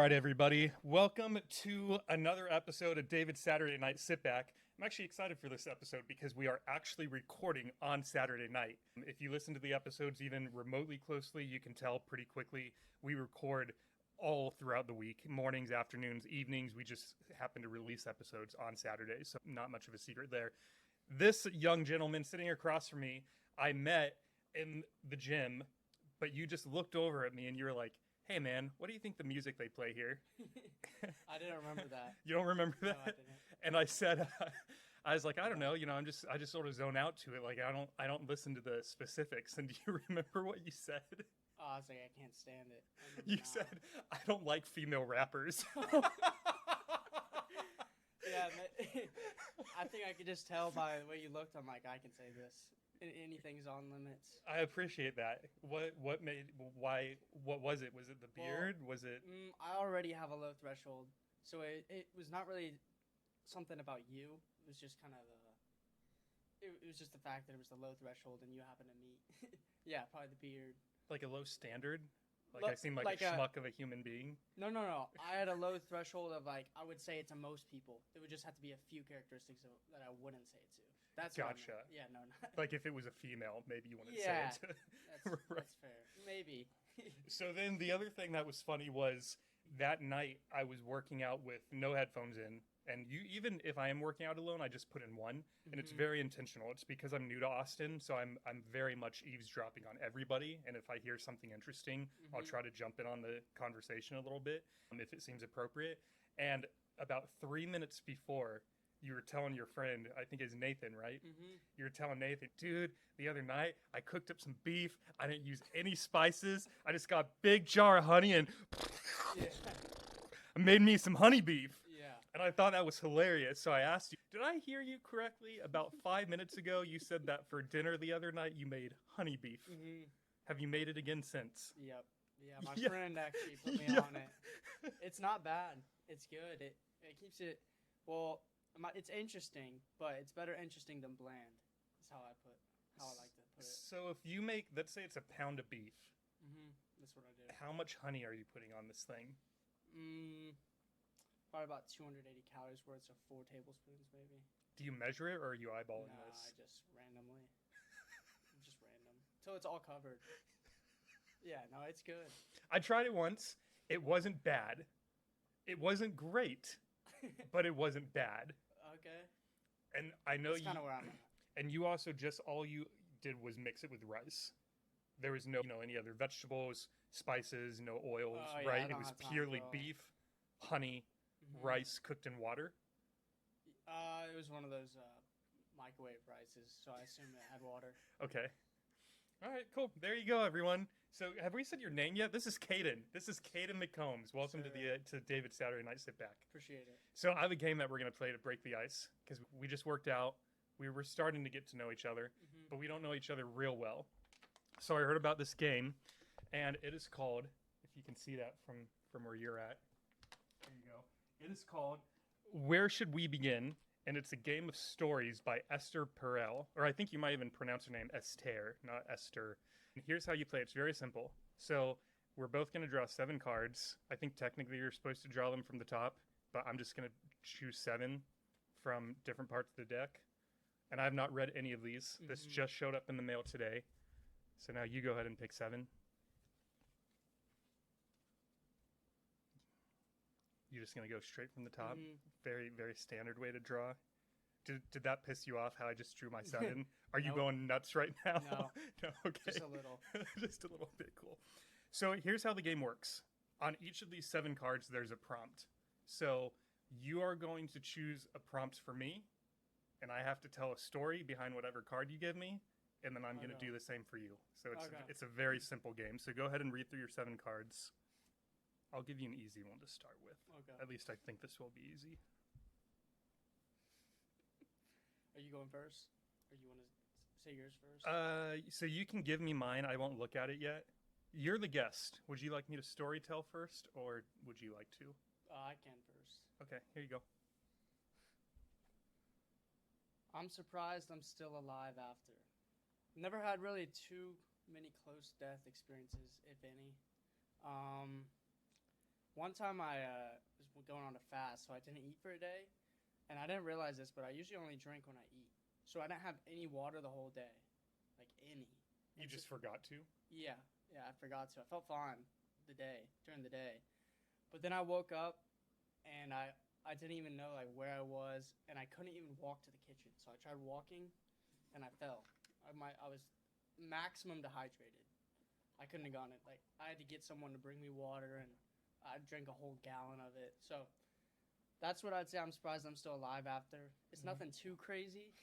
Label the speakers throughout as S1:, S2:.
S1: right, everybody. Welcome to another episode of David's Saturday Night Sit Back. I'm actually excited for this episode because we are actually recording on Saturday night. If you listen to the episodes even remotely closely, you can tell pretty quickly we record all throughout the week, mornings, afternoons, evenings. We just happen to release episodes on Saturdays, so not much of a secret there. This young gentleman sitting across from me, I met in the gym, but you just looked over at me and you were like, "Hey man, what do you think the music they play here?"
S2: I didn't remember that.
S1: You don't remember that?
S2: No, I didn't.
S1: And I said, I was like, I don't know, I just sort of zone out to it. Like I don't listen to the specifics. And do you remember what you said?
S2: Oh, I was like, I can't stand it.
S1: You said, I don't like female rappers.
S2: Yeah, I think I could just tell by the way you looked. I'm like, I can say this. Anything's on limits.
S1: I appreciate that. What was it? Was it the beard? Was it?
S2: I already have a low threshold, so it was not really something about you. It was just kind of it was just the fact that it was the low threshold and you happen to meet. Yeah, probably the beard.
S1: Like a low standard? Like I seem like a schmuck of a human being?
S2: No. I had a low threshold of I would say it to most people. It would just have to be a few characteristics that I wouldn't say it to. That's
S1: gotcha.
S2: Yeah, no.
S1: Like if it was a female, maybe you wouldn't say it to.
S2: That's fair. Maybe.
S1: So then the other thing that was funny was that night I was working out with no headphones in. And even if I am working out alone, I just put in one, and it's very intentional. It's because I'm new to Austin, so I'm very much eavesdropping on everybody. And if I hear something interesting, I'll try to jump in on the conversation a little bit if it seems appropriate. And about 3 minutes before, you were telling your friend, I think it's Nathan, right? You were telling Nathan, dude, the other night I cooked up some beef. I didn't use any spices. I just got a big jar of honey and I made me some honey beef. And I thought that was hilarious. So I asked you, did I hear you correctly? About 5 minutes ago, you said that for dinner the other night, you made honey beef. Have you made it again since?
S2: Yep. Yeah, my friend actually put me on it. It's not bad. It's good. It keeps it, well, it's interesting, but it's better interesting than bland. That's how I like to put it.
S1: So if you make, let's say it's a pound of beef.
S2: That's what I do.
S1: How much honey are you putting on this thing?
S2: Probably about 280 calories worth, so 4 tablespoons maybe.
S1: Do you measure it or are you eyeballing this?
S2: I just randomly. Just random. Till it's all covered. Yeah, no, it's good.
S1: I tried it once. It wasn't bad. It wasn't great, but it wasn't bad.
S2: Okay.
S1: And I know
S2: That's kind of where I'm at.
S1: And you also all you did was mix it with rice. There was no, any other vegetables, spices, no oils, right? It was purely beef, honey, rice cooked in water.
S2: It was one of those microwave rices, so I assume it had water.
S1: Okay. All right, cool. There you go, everyone. So, have we said your name yet? This is Caden. This is Caden McCombs. Welcome to David's Saturday Night Sit Back.
S2: Appreciate it.
S1: So, I have a game that we're going to play to break the ice because we just worked out. We were starting to get to know each other, but we don't know each other real well. So, I heard about this game, and it is called, if you can see that from where you're at, there you go. It is called Where Should We Begin? And it's a game of stories by Esther Perel. Or I think you might even pronounce her name Esther, not Esther. And here's how you play. It's very simple. So we're both going to draw 7 cards. I think technically you're supposed to draw them from the top, but I'm just going to choose 7 from different parts of the deck. And I have not read any of these. This just showed up in the mail today. So now you go ahead and pick 7. You're just going to go straight from the top? Very, very standard way to draw. Did that piss you off how I just drew my 7? Are you going nuts right now?
S2: No.
S1: No, okay.
S2: Just a little.
S1: Just a little bit, cool. So here's how the game works. On each of these 7 cards, there's a prompt. So you are going to choose a prompt for me, and I have to tell a story behind whatever card you give me, and then I'm going to do the same for you. So it's a very simple game. So go ahead and read through your 7 cards. I'll give you an easy one to start with.
S2: Okay.
S1: At least I think this will be easy.
S2: Are you going first? Or you want to say yours first?
S1: So you can give me mine. I won't look at it yet. You're the guest. Would you like me to story tell first, or would you like to?
S2: I can first.
S1: Okay, here you go.
S2: I'm surprised I'm still alive after. Never had really too many close death experiences, if any. One time I was going on a fast, so I didn't eat for a day, and I didn't realize this, but I usually only drink when I eat. So I didn't have any water the whole day, like any.
S1: You just forgot to?
S2: Yeah, I forgot to. I felt fine during the day, but then I woke up and I didn't even know like where I was, and I couldn't even walk to the kitchen. So I tried walking, and I fell. I was maximum dehydrated. I couldn't have gotten it. Like I had to get someone to bring me water, and I drank a whole gallon of it. So that's what I'd say. I'm surprised I'm still alive after. It's nothing too crazy.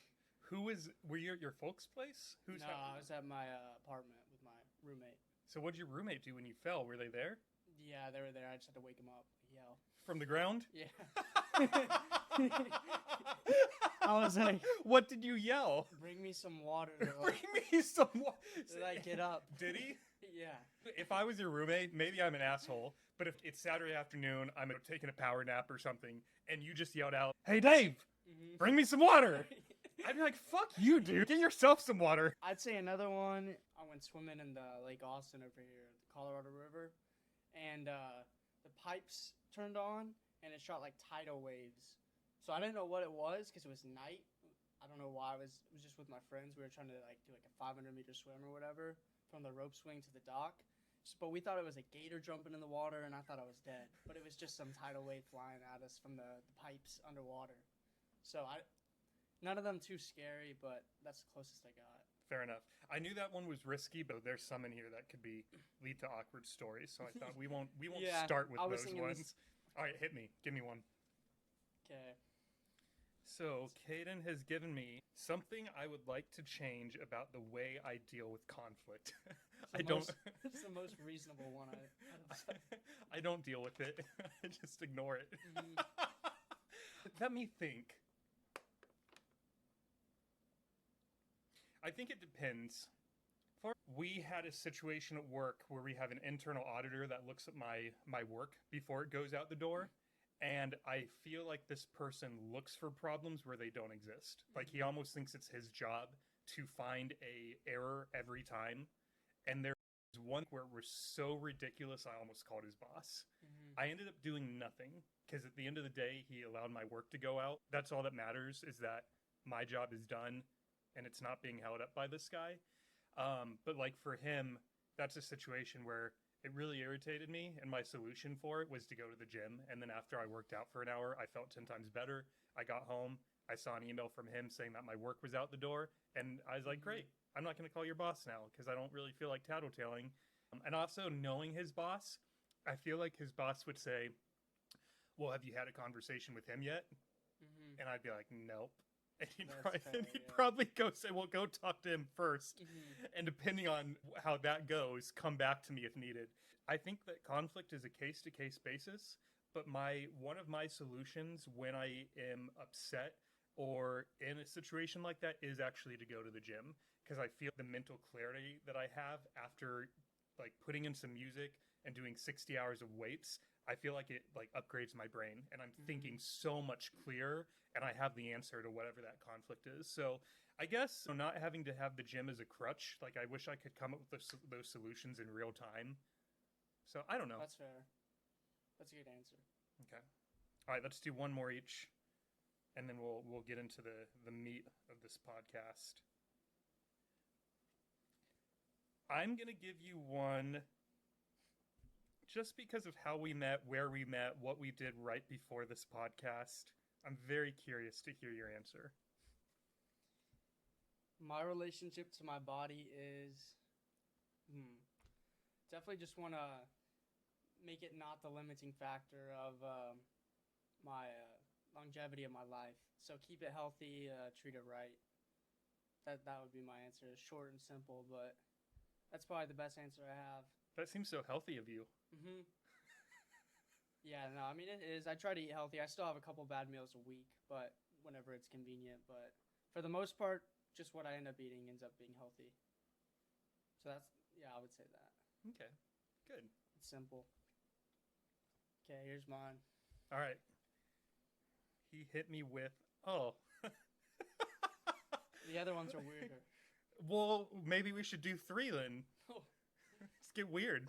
S1: Were you at your folks' place?
S2: No, I was at my apartment with my roommate.
S1: So what'd your roommate do when you fell? Were they there?
S2: Yeah, they were there. I just had to wake them up, yell.
S1: From the ground?
S2: Yeah. I was like,
S1: what did you yell?
S2: Bring me some water.
S1: Bring me some water.
S2: Did I get up?
S1: Did he?
S2: Yeah.
S1: If I was your roommate, maybe I'm an asshole, but if it's Saturday afternoon, I'm taking a power nap or something, and you just yelled out, "Hey Dave, bring me some water." I'd be like, "Fuck you, dude. Get yourself some water."
S2: I'd say another one. I went swimming in the Lake Austin over here, the Colorado River, and the pipes turned on, and it shot like tidal waves. So I didn't know what it was because it was night. I don't know why. It was just with my friends. We were trying to like do like a 500-meter swim or whatever from the rope swing to the dock. But we thought it was a gator jumping in the water, and I thought I was dead. But it was just some tidal wave flying at us from the pipes underwater. So none of them too scary, but that's the closest I got.
S1: Fair enough. I knew that one was risky, but there's some in here that could lead to awkward stories. So I thought we won't
S2: Yeah,
S1: start with
S2: I was
S1: those
S2: thinking
S1: ones. All right, hit me. Give me one.
S2: Okay.
S1: So Caden has given me something I would like to change about the way I deal with conflict.
S2: It's the most reasonable one
S1: I don't deal with it. I just ignore it. Let me think. I think it depends. We had a situation at work where we have an internal auditor that looks at my work before it goes out the door. And I feel like this person looks for problems where they don't exist. Like he almost thinks it's his job to find a error every time. And there was one where it was so ridiculous I almost called his boss. I ended up doing nothing because at the end of the day he allowed my work to go out. That's all that matters, is that my job is done and it's not being held up by this guy. But like for him, that's a situation where it really irritated me, and my solution for it was to go to the gym. And then after I worked out for an hour, I felt 10 times better. I got home, I saw an email from him saying that my work was out the door, and I was like, great, I'm not going to call your boss now because I don't really feel like tattletaling. And also knowing his boss, I feel like his boss would say, well, have you had a conversation with him yet? And I'd be like, nope. And he'd probably go say, well, go talk to him first. And depending on how that goes, come back to me if needed. I think that conflict is a case-to-case basis, but one of my solutions when I am upset or in a situation like that is actually to go to the gym, because I feel the mental clarity that I have after like putting in some music and doing 60 hours of weights. I feel like it like upgrades my brain, and I'm thinking so much clearer, and I have the answer to whatever that conflict is. So I guess not having to have the gym as a crutch, like I wish I could come up with those solutions in real time. So I don't know.
S2: That's fair. That's a good answer.
S1: Okay. All right, let's do one more each, and then we'll get into the meat of this podcast. I'm gonna give you one just because of how we met, where we met, what we did right before this podcast. I'm very curious to hear your answer.
S2: My relationship to my body is definitely just want to make it not the limiting factor of my longevity of my life. So keep it healthy, treat it right. That would be my answer. Short and simple, but that's probably the best answer I have.
S1: That seems so healthy of you.
S2: Yeah, no, I mean, it is. I try to eat healthy. I still have a couple bad meals a week, but whenever it's convenient. But for the most part, just what I end up eating ends up being healthy. So I would say that.
S1: Okay, good.
S2: It's simple. Okay, here's mine.
S1: All right. He hit me with, oh.
S2: The other ones are weirder.
S1: Well, maybe we should do 3 then. Let's get weird.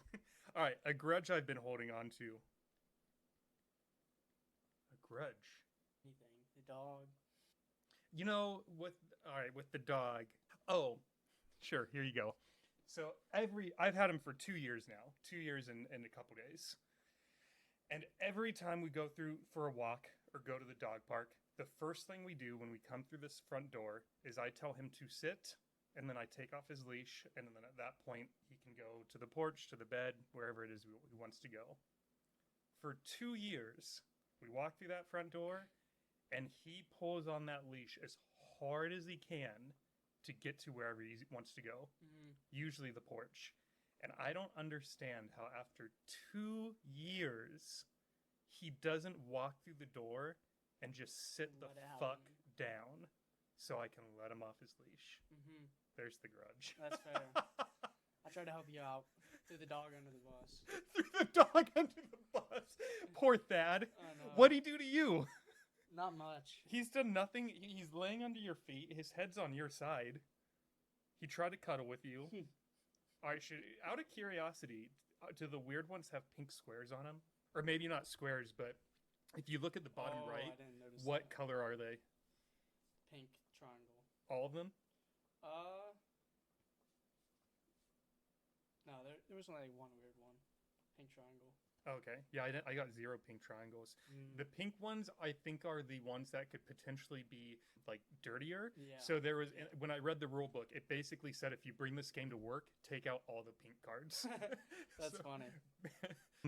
S1: All right, a grudge I've been holding on to. grudge?
S2: Anything. The dog.
S1: You know, with the dog. Oh, sure. Here you go. So I've had him for 2 years now. 2 years in a couple days. And every time we go through for a walk or go to the dog park, the first thing we do when we come through this front door is I tell him to sit, and then I take off his leash, and then at that point he can go to the porch, to the bed, wherever it is he wants to go. For 2 years, we walk through that front door, and he pulls on that leash as hard as he can to get to wherever he wants to go, usually the porch. And I don't understand how after 2 years, he doesn't walk through the door and just sit the fuck down so I can let him off his leash. There's the grudge.
S2: That's fair. I tried to help you out. Threw the dog under the bus.
S1: Threw the dog under the bus. Poor Thad. What'd he do to you?
S2: Not much.
S1: He's done nothing. He's laying under your feet. His head's on your side. He tried to cuddle with you. All right, out of curiosity, do the weird ones have pink squares on them? Or maybe not squares, but if you look at the bottom right, what color are they?
S2: Pink triangle.
S1: All of them?
S2: No, there was only one weird one. Pink triangle.
S1: Okay. Yeah, I got 0 pink triangles. The pink ones, I think, are the ones that could potentially be, like, dirtier. Yeah. So there was, when I read the rule book, it basically said if you bring this game to work, take out all the pink cards.
S2: That's funny.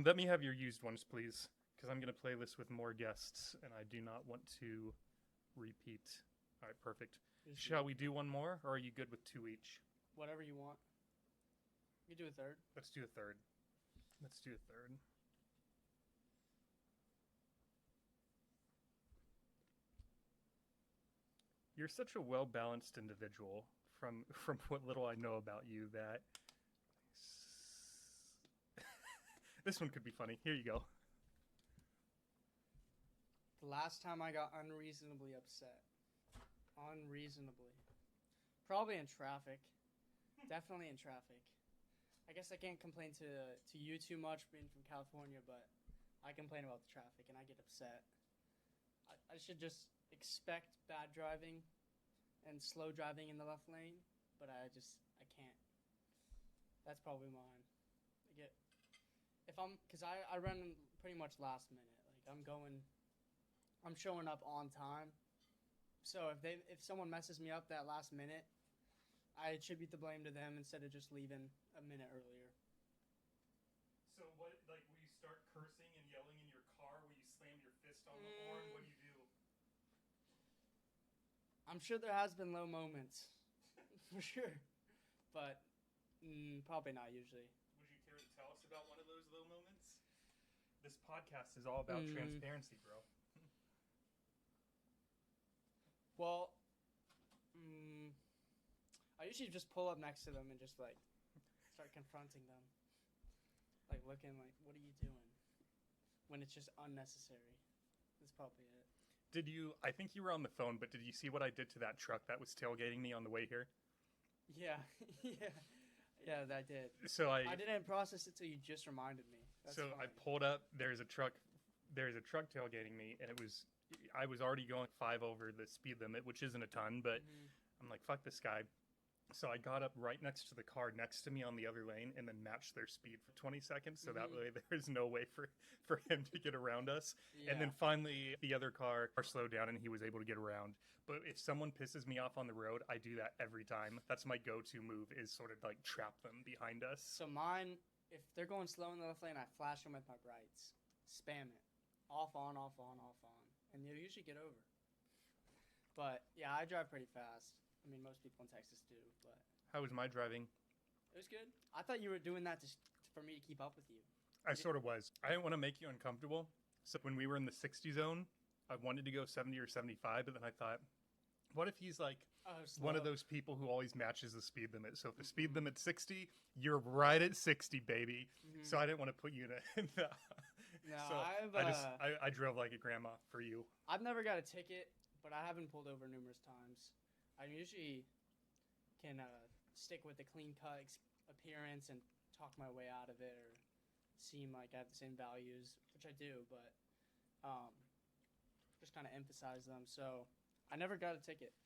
S1: Let me have your used ones, please, because I'm going to play this with more guests, and I do not want to repeat. All right, perfect. Shall we do one more, or are you good with 2 each?
S2: Whatever you want. You do a third.
S1: Let's do a third. Let's do a third. You're such a well-balanced individual from what little I know about you that this one could be funny. Here you go.
S2: The last time I got unreasonably upset. Unreasonably. Probably in traffic. Definitely in traffic. I guess I can't complain to you too much being from California, but I complain about the traffic and I get upset. I should just expect bad driving and slow driving in the left lane, but I can't. That's probably mine. Because I run pretty much last minute. Like I'm showing up on time. So if someone messes me up that last minute, I attribute the blame to them instead of just leaving a minute earlier.
S1: So will you start cursing and yelling in your car? Will you slam your fist on the horn? What do you do?
S2: I'm sure there has been low moments, for sure, but probably not usually.
S1: Would you care to tell us about one of those low moments? This podcast is all about transparency, bro.
S2: Well, I usually just pull up next to them and just start confronting them, looking what are you doing? When it's just unnecessary. That's probably it.
S1: I think you were on the phone, but did you see what I did to that truck that was tailgating me on the way here?
S2: Yeah, yeah, that did.
S1: So
S2: I didn't process it till you just reminded me. That's funny.
S1: I pulled up. There's a truck tailgating me, and I was already going 5 over the speed limit, which isn't a ton, but I'm like, fuck this guy. So I got up right next to the car next to me on the other lane and then matched their speed for 20 seconds. So that way there's no way for him to get around us. Yeah. And then finally the other car slowed down and he was able to get around. But if someone pisses me off on the road, I do that every time. That's my go-to move, is sort of trap them behind us.
S2: So mine, if they're going slow in the left lane, I flash them with my brights. Spam it. Off, on, off, on, off, on. And you'll usually get over. But yeah, I drive pretty fast. I mean, most people in Texas do, but...
S1: How was my driving?
S2: It was good. I thought you were doing that for me to keep up with you.
S1: I sort of was. I didn't want to make you uncomfortable. So when we were in the 60 zone, I wanted to go 70 or 75, but then I thought, what if he's one of those people who always matches the speed limit? So if the speed limit's 60, you're right at 60, baby. So I didn't want to put you in that.
S2: No,
S1: so I drove like a grandma for you.
S2: I've never got a ticket, but I haven't pulled over numerous times. I usually can stick with the clean-cut appearance and talk my way out of it, or seem like I have the same values, which I do. But just kind of emphasize them. So I never got a ticket,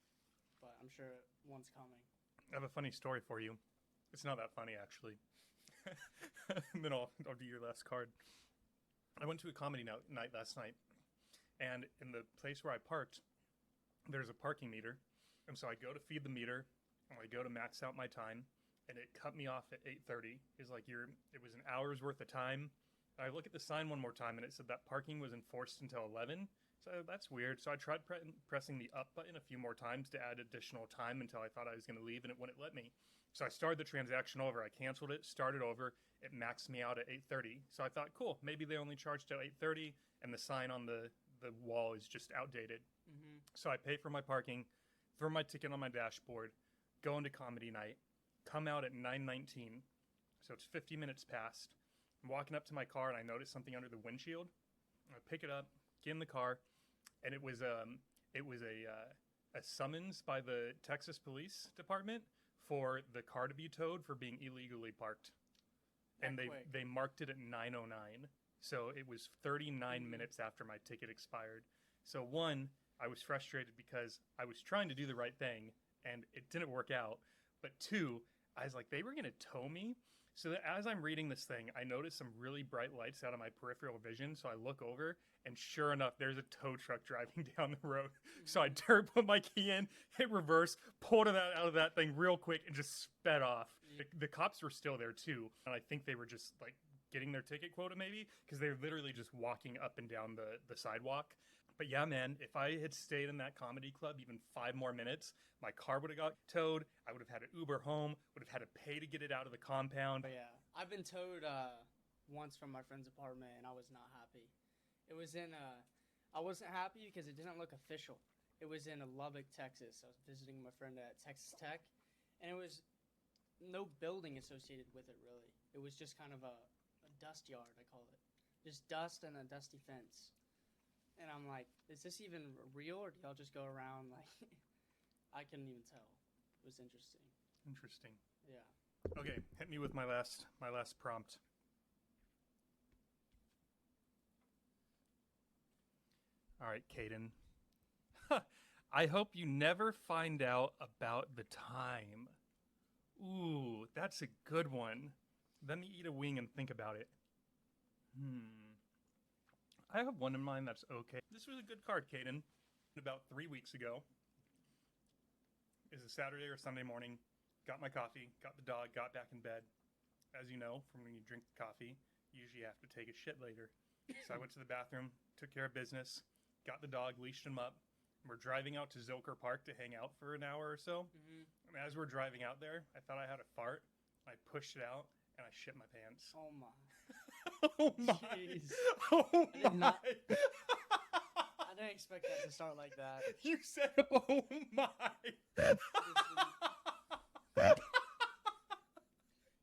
S2: but I'm sure one's coming.
S1: I have a funny story for you. It's not that funny, actually. And then I'll do your last card. I went to a comedy night last night, and in the place where I parked, there's a parking meter. And so I go to feed the meter, and I go to max out my time, and it cut me off at 8:30. It's like it was an hour's worth of time. And I look at the sign one more time, and it said that parking was enforced until 11. So that's weird. So I tried pressing the up button a few more times to add additional time until I thought I was going to leave, and it wouldn't let me. So I started the transaction over. I canceled it, started over. It maxed me out at 8:30. So I thought, cool, maybe they only charged till 8:30, and the sign on the wall is just outdated.
S2: Mm-hmm.
S1: So I pay for my parking, throw my ticket on my dashboard, go into comedy night, come out at 9:19. So it's 50 minutes past. I'm walking up to my car, and I notice something under the windshield. I pick it up, get in the car, and it was a summons by the Texas Police Department for the car to be towed for being illegally parked. And they marked it at 9:09. So it was 39 minutes after my ticket expired. So one, I was frustrated because I was trying to do the right thing and it didn't work out. But two, I was like, they were going to tow me. So that as I'm reading this thing, I notice some really bright lights out of my peripheral vision. So I look over, and sure enough, there's a tow truck driving down the road. So I put my key in, hit reverse, pulled it out of that thing real quick, and just sped off. The cops were still there too, and I think they were just like getting their ticket quota maybe, because they were literally just walking up and down the sidewalk. But yeah, man, if I had stayed in that comedy club even 5 more minutes, my car would have got towed. I would have had an Uber home, would have had to pay to get it out of the compound.
S2: But yeah, I've been towed once from my friend's apartment, and I was not happy. It was in I wasn't happy because it didn't look official. It was in Lubbock, Texas. I was visiting my friend at Texas Tech, and it was no building associated with it, really. It was just kind of a dust yard, I call it. Just dust and a dusty fence. And I'm like, is this even real, or do y'all just go around like... I couldn't even tell. It was interesting.
S1: Interesting.
S2: Yeah.
S1: Okay, hit me with my last prompt. All right, Caden. I hope you never find out about the time. Ooh, that's a good one. Let me eat a wing and think about it. I have one in mind that's okay. This was a good card, Caden. About 3 weeks ago. It was a Saturday or Sunday morning. Got my coffee, got the dog, got back in bed. As you know, from when you drink coffee, you usually have to take a shit later. So I went to the bathroom, took care of business, got the dog, leashed him up. We're driving out to Zilker Park to hang out for an hour or so.
S2: Mm-hmm.
S1: And as we're driving out there, I thought I had a fart. I pushed it out, and I shit my pants.
S2: Oh, my.
S1: Oh, my.
S2: Jeez.
S1: Oh,
S2: I did
S1: my.
S2: I didn't expect that to start like that.
S1: You said, oh, my.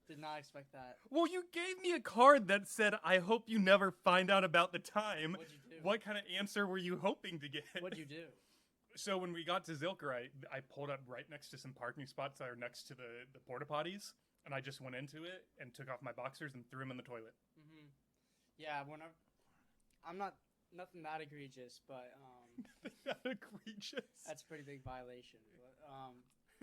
S2: Did not expect that.
S1: Well, you gave me a card that said, I hope you never find out about the time.
S2: What'd you do?
S1: What kind of answer were you hoping to get?
S2: What'd you do?
S1: So when we got to Zilker, I pulled up right next to some parking spots that are next to the porta potties, and I just went into it and took off my boxers and threw them in the toilet.
S2: Mm-hmm. Yeah, I'm not nothing that egregious, but
S1: That egregious.
S2: that's a pretty big violation. But,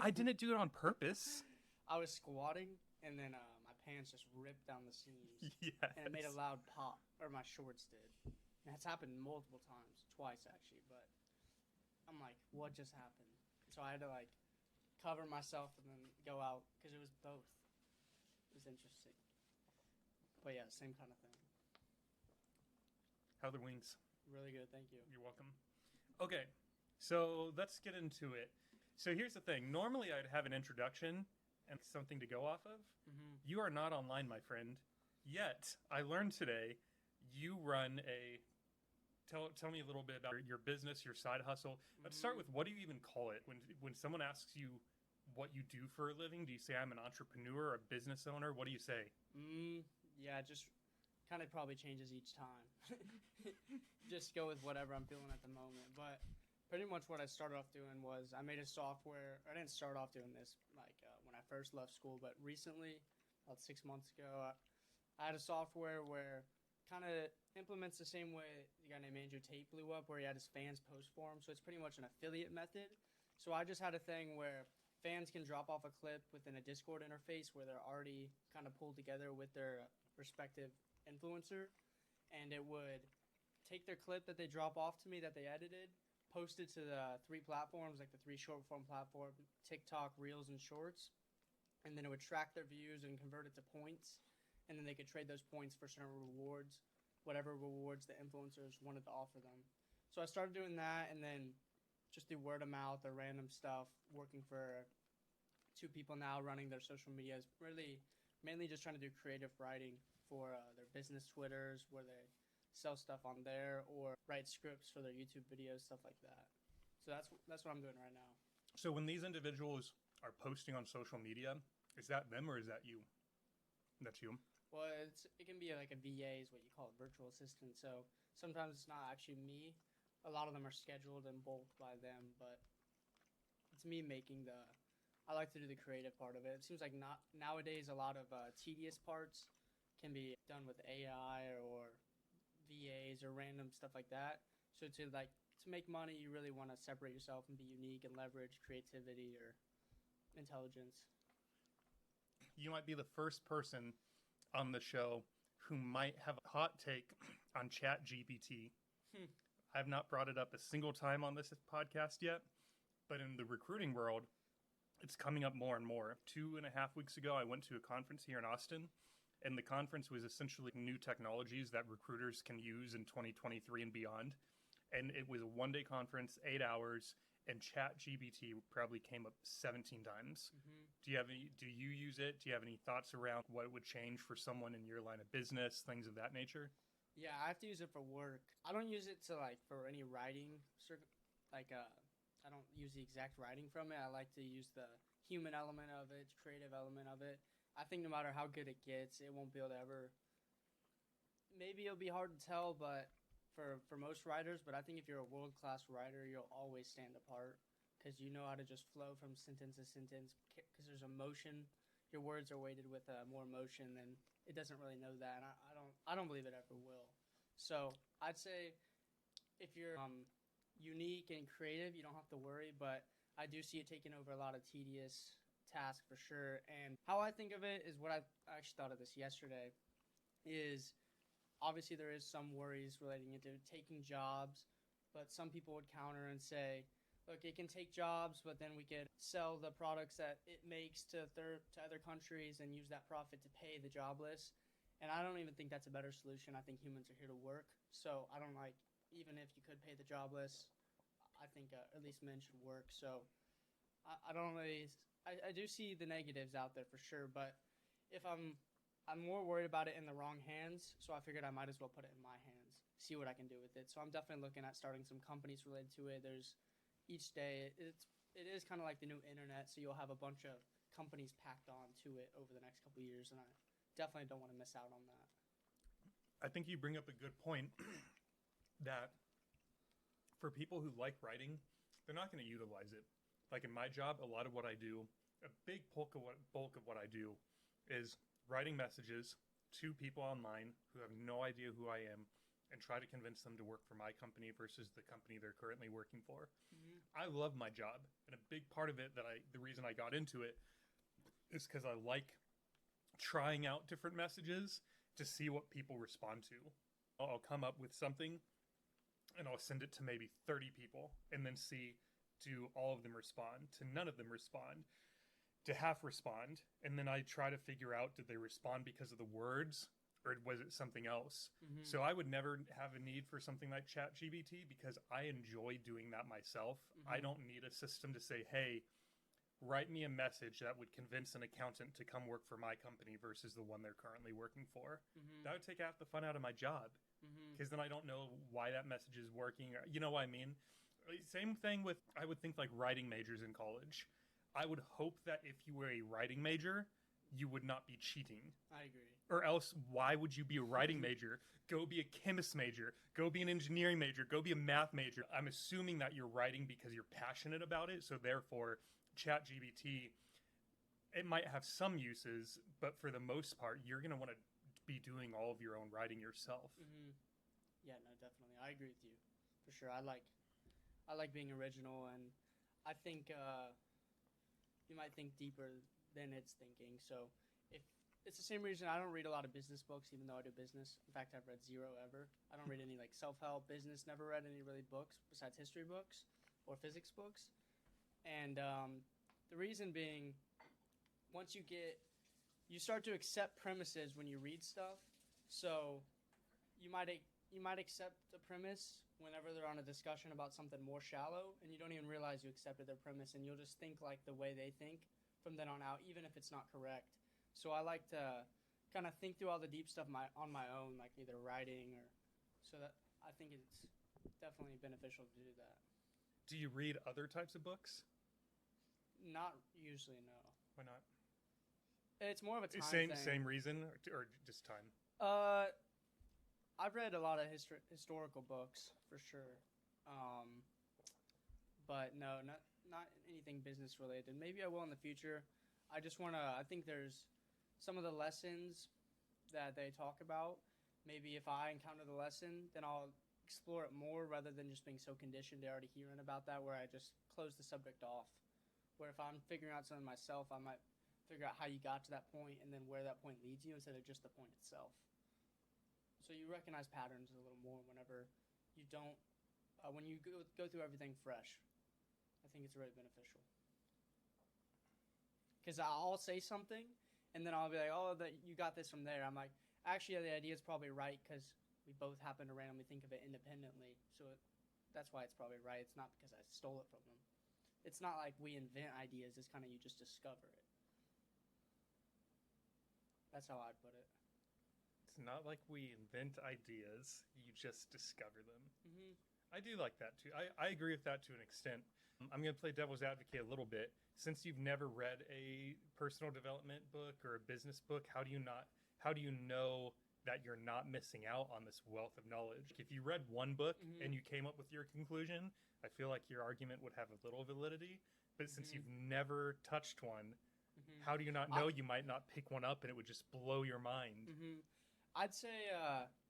S1: I didn't do it on purpose.
S2: I was squatting, and then my pants just ripped down the seams,
S1: Yes.
S2: and it made a loud pop, or my shorts did. And that's happened multiple times, twice actually. But I'm like, what just happened? So I had to like cover myself and then go out because it was both. It was interesting. But yeah, same kind of thing.
S1: How are the wings?
S2: Really good, thank you.
S1: You're welcome. Okay, so let's get into it. So here's the thing. Normally I'd have an introduction and something to go off of.
S2: Mm-hmm.
S1: You are not online, my friend. Yet, I learned today you run a... Tell me a little bit about your business, your side hustle. Let's start with, what do you even call it? When someone asks you what you do for a living, do you say I'm an entrepreneur, a business owner? What do you say?
S2: Yeah, just kind of probably changes each time. Just go with whatever I'm feeling at the moment. But pretty much what I started off doing was I made a software. I didn't start off doing this like when I first left school, but recently, about 6 months ago, I had a software where kind of implements the same way the guy named Andrew Tate blew up, where he had his fans post for him. So it's pretty much an affiliate method. So I just had a thing where fans can drop off a clip within a Discord interface where they're already kind of pulled together with their respective influencer, and it would take their clip that they drop off to me that they edited, post it to the 3 platforms, like the 3 short form platform, TikTok, Reels, and Shorts, and then it would track their views and convert it to points, and then they could trade those points for certain rewards, whatever rewards the influencers wanted to offer them. So I started doing that, and then just through word of mouth or random stuff, working for 2 people now running their social medias, really mainly just trying to do creative writing for their business Twitters, where they sell stuff on there, or write scripts for their YouTube videos, stuff like that. So that's what I'm doing right now.
S1: So when these individuals are posting on social media, is that them or is that you? That's you.
S2: Well, it can be like a VA is what you call it, virtual assistant. So sometimes it's not actually me. A lot of them are scheduled and bulked by them, but it's me making I like to do the creative part of it. It seems like nowadays a lot of tedious parts can be done with AI or VAs or random stuff like that. So to make money, you really want to separate yourself and be unique and leverage creativity or intelligence.
S1: You might be the first person on the show who might have a hot take on ChatGPT. I have not brought it up a single time on this podcast yet, but in the recruiting world, it's coming up more and more. 2.5 weeks ago, I went to a conference here in Austin, and the conference was essentially new technologies that recruiters can use in 2023 and beyond. And it was a one-day conference, 8 hours, and ChatGPT probably came up 17 times.
S2: Mm-hmm.
S1: Do you use it? Do you have any thoughts around what it would change for someone in your line of business, things of that nature?
S2: Yeah, I have to use it for work. I don't use it for any writing. I don't use the exact writing from it. I like to use the human element of it, creative element of it. I think no matter how good it gets, it won't be able to ever. Maybe it'll be hard to tell, but for most writers, but I think if you're a world-class writer, you'll always stand apart because you know how to just flow from sentence to sentence because there's emotion. Your words are weighted with more emotion, and it doesn't really know that, and I don't believe it ever will. So I'd say if you're unique and creative, you don't have to worry, but I do see it taking over a lot of tedious tasks for sure. And how I think of it is what I actually thought of this yesterday is obviously there is some worries relating into taking jobs, but some people would counter and say, look, it can take jobs, but then we could sell the products that it makes to other countries and use that profit to pay the jobless. And I don't even think that's a better solution. I think humans are here to work. So I don't even if you could pay the jobless, I think at least men should work. So I don't really, I do see the negatives out there for sure, but if I'm more worried about it in the wrong hands, so I figured I might as well put it in my hands, see what I can do with it. So I'm definitely looking at starting some companies related to it. There's each day, it is kind of like the new internet, so you'll have a bunch of companies packed on to it over the next couple of years, and I definitely don't want to miss out on that.
S1: I think you bring up a good point that for people who like writing, they're not going to utilize it. Like in my job, a lot of what I do, a big bulk of what I do is writing messages to people online who have no idea who I am and try to convince them to work for my company versus the company they're currently working for. Mm-hmm. I love my job, and a big part of it the reason I got into it is because I like trying out different messages to see what people respond to. I'll come up with something and I'll send it to maybe 30 people and then see, do all of them respond? To none of them respond. To half respond, and then I try to figure out, did they respond because of the words or was it something else? Mm-hmm. So I would never have a need for something like ChatGPT because I enjoy doing that myself. Mm-hmm. I don't need a system to say, hey, write me a message that would convince an accountant to come work for my company versus the one they're currently working for. Mm-hmm. That would take half the fun out of my job because then I don't know why that message is working. You know what I mean? Same thing with, I would think like writing majors in college. I would hope that if you were a writing major, you would not be cheating.
S2: I agree.
S1: Or else, why would you be a writing major? Go be a chemist major. Go be an engineering major. Go be a math major. I'm assuming that you're writing because you're passionate about it. So therefore, ChatGPT, it might have some uses, but for the most part, you're going to want to be doing all of your own writing yourself.
S2: Yeah, no, definitely. I agree with you for sure. I like being original, and I think you might think deeper than it's thinking. So if it's the same reason I don't read a lot of business books, even though I do business. In fact, I've read zero ever. I don't read any like self-help business. Never read any really books besides history books or physics books. And the reason being, once you start to accept premises when you read stuff. So you might accept a premise whenever they're on a discussion about something more shallow, and you don't even realize you accepted their premise, and you'll just think like the way they think from then on out, even if it's not correct. So I like to kind of think through all the deep stuff on my own, like either writing or so that I think it's definitely beneficial to do that.
S1: Do you read other types of books?
S2: Not usually, no.
S1: Why not?
S2: It's more of a time thing.
S1: Same reason, or just time?
S2: I've read a lot of historical books for sure, but no, not anything business related. Maybe I will in the future. I just want to. I think there's some of the lessons that they talk about. Maybe if I encounter the lesson, then I'll explore it more rather than just being so conditioned to already hearing about that, where I just close the subject off. Where if I'm figuring out something myself, I might figure out how you got to that point and then where that point leads you instead of just the point itself. So you recognize patterns a little more whenever you don't, when you go through everything fresh. I think it's really beneficial. Because I'll say something, and then I'll be like, oh, you got this from there. I'm like, actually, the idea is probably right because we both happen to randomly think of it independently. So that's why it's probably right. It's not because I stole it from them. It's not like we invent ideas. It's kind of you just discover it. That's how I'd put it.
S1: It's not like we invent ideas. You just discover them.
S2: Mm-hmm.
S1: I do like that too. I agree with that to an extent. I'm going to play devil's advocate a little bit. Since you've never read a personal development book or a business book, how do you know that you're not missing out on this wealth of knowledge? If you read one book and you came up with your conclusion, I feel like your argument would have a little validity. But since you've never touched one, how do you not know you might not pick one up and it would just blow your mind?
S2: I'd say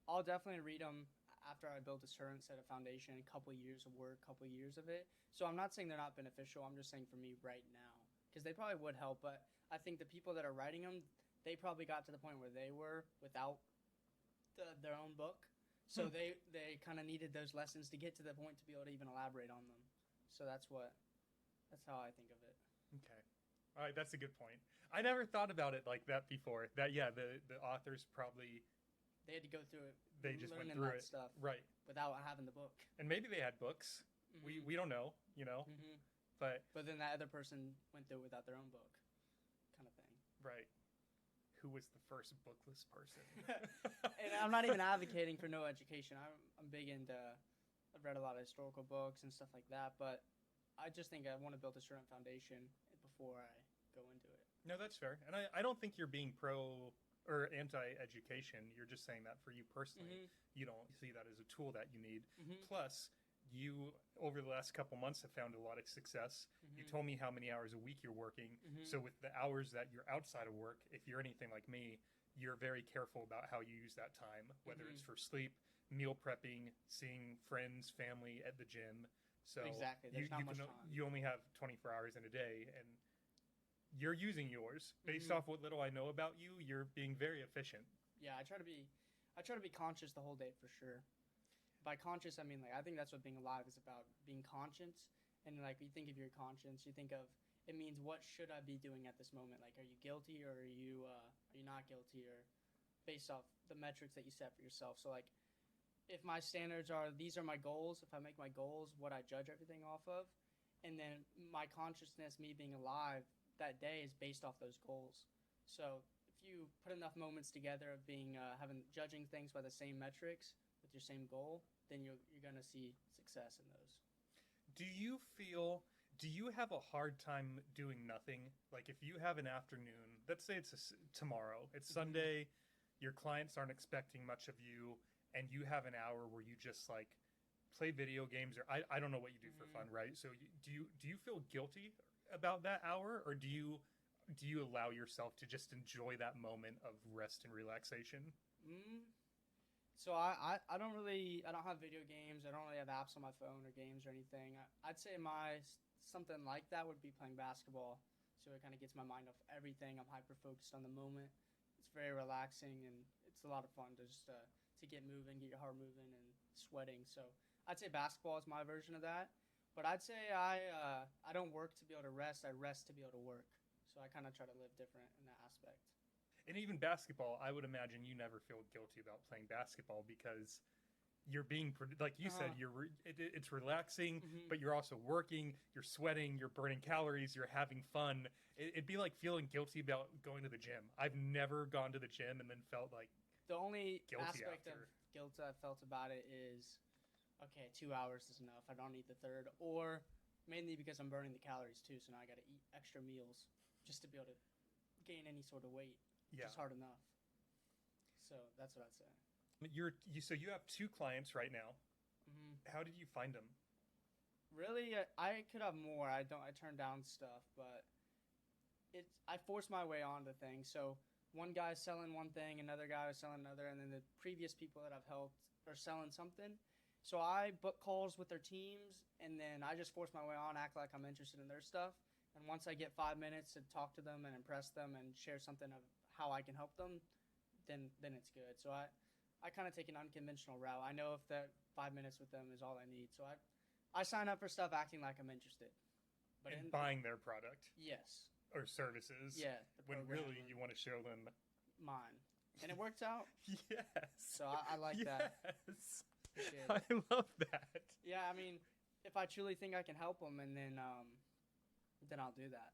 S2: I'll definitely read them after I build a certain set of foundation, a couple years of work, a couple years of it. So I'm not saying they're not beneficial. I'm just saying for me right now, because they probably would help. But I think the people that are writing them, they probably got to the point where they were without their own book. So they kind of needed those lessons to get to the point to be able to even elaborate on them. So that's how I think of it.
S1: Okay. All right, that's a good point. I never thought about it like that before. That the authors probably
S2: they had to go through it.
S1: They just went through it
S2: stuff
S1: right
S2: without having the book.
S1: And maybe they had books. We don't know, But
S2: then that other person went through it without their own book, kind of thing.
S1: Right. Who was the first bookless person?
S2: And I'm not even advocating for no education. I'm big into. I've read a lot of historical books and stuff like that, but I just think I want to build a certain foundation before I go into it.
S1: No, that's fair. And I don't think you're being pro or anti-education. You're just saying that for you personally. You don't see that as a tool that you need. Plus, you, over the last couple months, have found a lot of success. You told me how many hours a week you're working. So with the hours that you're outside of work, if you're anything like me, you're very careful about how you use that time, whether it's for sleep, meal prepping, seeing friends, family at the gym. So
S2: exactly. There's not much time.
S1: You only have 24 hours in a day, and you're using yours based off what little I know about you. You're being very efficient.
S2: Yeah, I try to be conscious the whole day for sure. By conscious, I mean I think that's what being alive is about, being conscious. And you think of your conscience, you think of it means what should I be doing at this moment? Like, are you guilty or are you not guilty, or based off the metrics that you set for yourself? So if my standards are these are my goals, if I make my goals what I judge everything off of, and then my consciousness, me being alive that day, is based off those goals. So if you put enough moments together of being judging things by the same metrics with your same goal, then you're going to see success in those.
S1: Do you have a hard time doing nothing? Like if you have an afternoon, let's say it's tomorrow, it's Sunday, your clients aren't expecting much of you, and you have an hour where you just play video games, or I don't know what you do for fun, right? So do you feel guilty about that hour, or do you allow yourself to just enjoy that moment of rest and relaxation?
S2: Mm. So I don't really, I don't have video games. I don't really have apps on my phone or games or anything. I'd say something like that would be playing basketball. So it kind of gets my mind off everything. I'm hyper focused on the moment. It's very relaxing and it's a lot of fun to just to get moving, get your heart moving and sweating. So I'd say basketball is my version of that. But I'd say I don't work to be able to rest. I rest to be able to work. So I kind of try to live different in that aspect.
S1: And even basketball, I would imagine you never feel guilty about playing basketball because you're being, like you said, it's relaxing, but you're also working, you're sweating, you're burning calories, you're having fun. It'd be like feeling guilty about going to the gym. I've never gone to the gym and then felt like
S2: the only
S1: guilty
S2: aspect
S1: after.
S2: of guilt I felt about it is, okay, 2 hours is enough. I don't need the third, or mainly because I'm burning the calories too. So now I got to eat extra meals just to be able to gain any sort of weight.
S1: Yeah.
S2: It's hard enough. So that's what I'd say.
S1: So you have 2 clients right now.
S2: Mm-hmm.
S1: How did you find them?
S2: Really, I could have more. I turn down stuff, but I force my way onto things. So one guy's selling one thing, another guy was selling another, and then the previous people that I've helped are selling something. So I book calls with their teams, and then I just force my way on, act like I'm interested in their stuff. And once I get 5 minutes to talk to them and impress them and share something of how I can help them, then it's good. So I kind of take an unconventional route. I know if that 5 minutes with them is all I need. So I sign up for stuff acting like I'm interested. But
S1: And buying their product.
S2: Yes.
S1: Or services.
S2: Yeah.
S1: When really you want to show them
S2: mine. And it works out.
S1: Yes.
S2: So I like that.
S1: Yes. I love that.
S2: Yeah, I mean, if I truly think I can help them, and then I'll do that.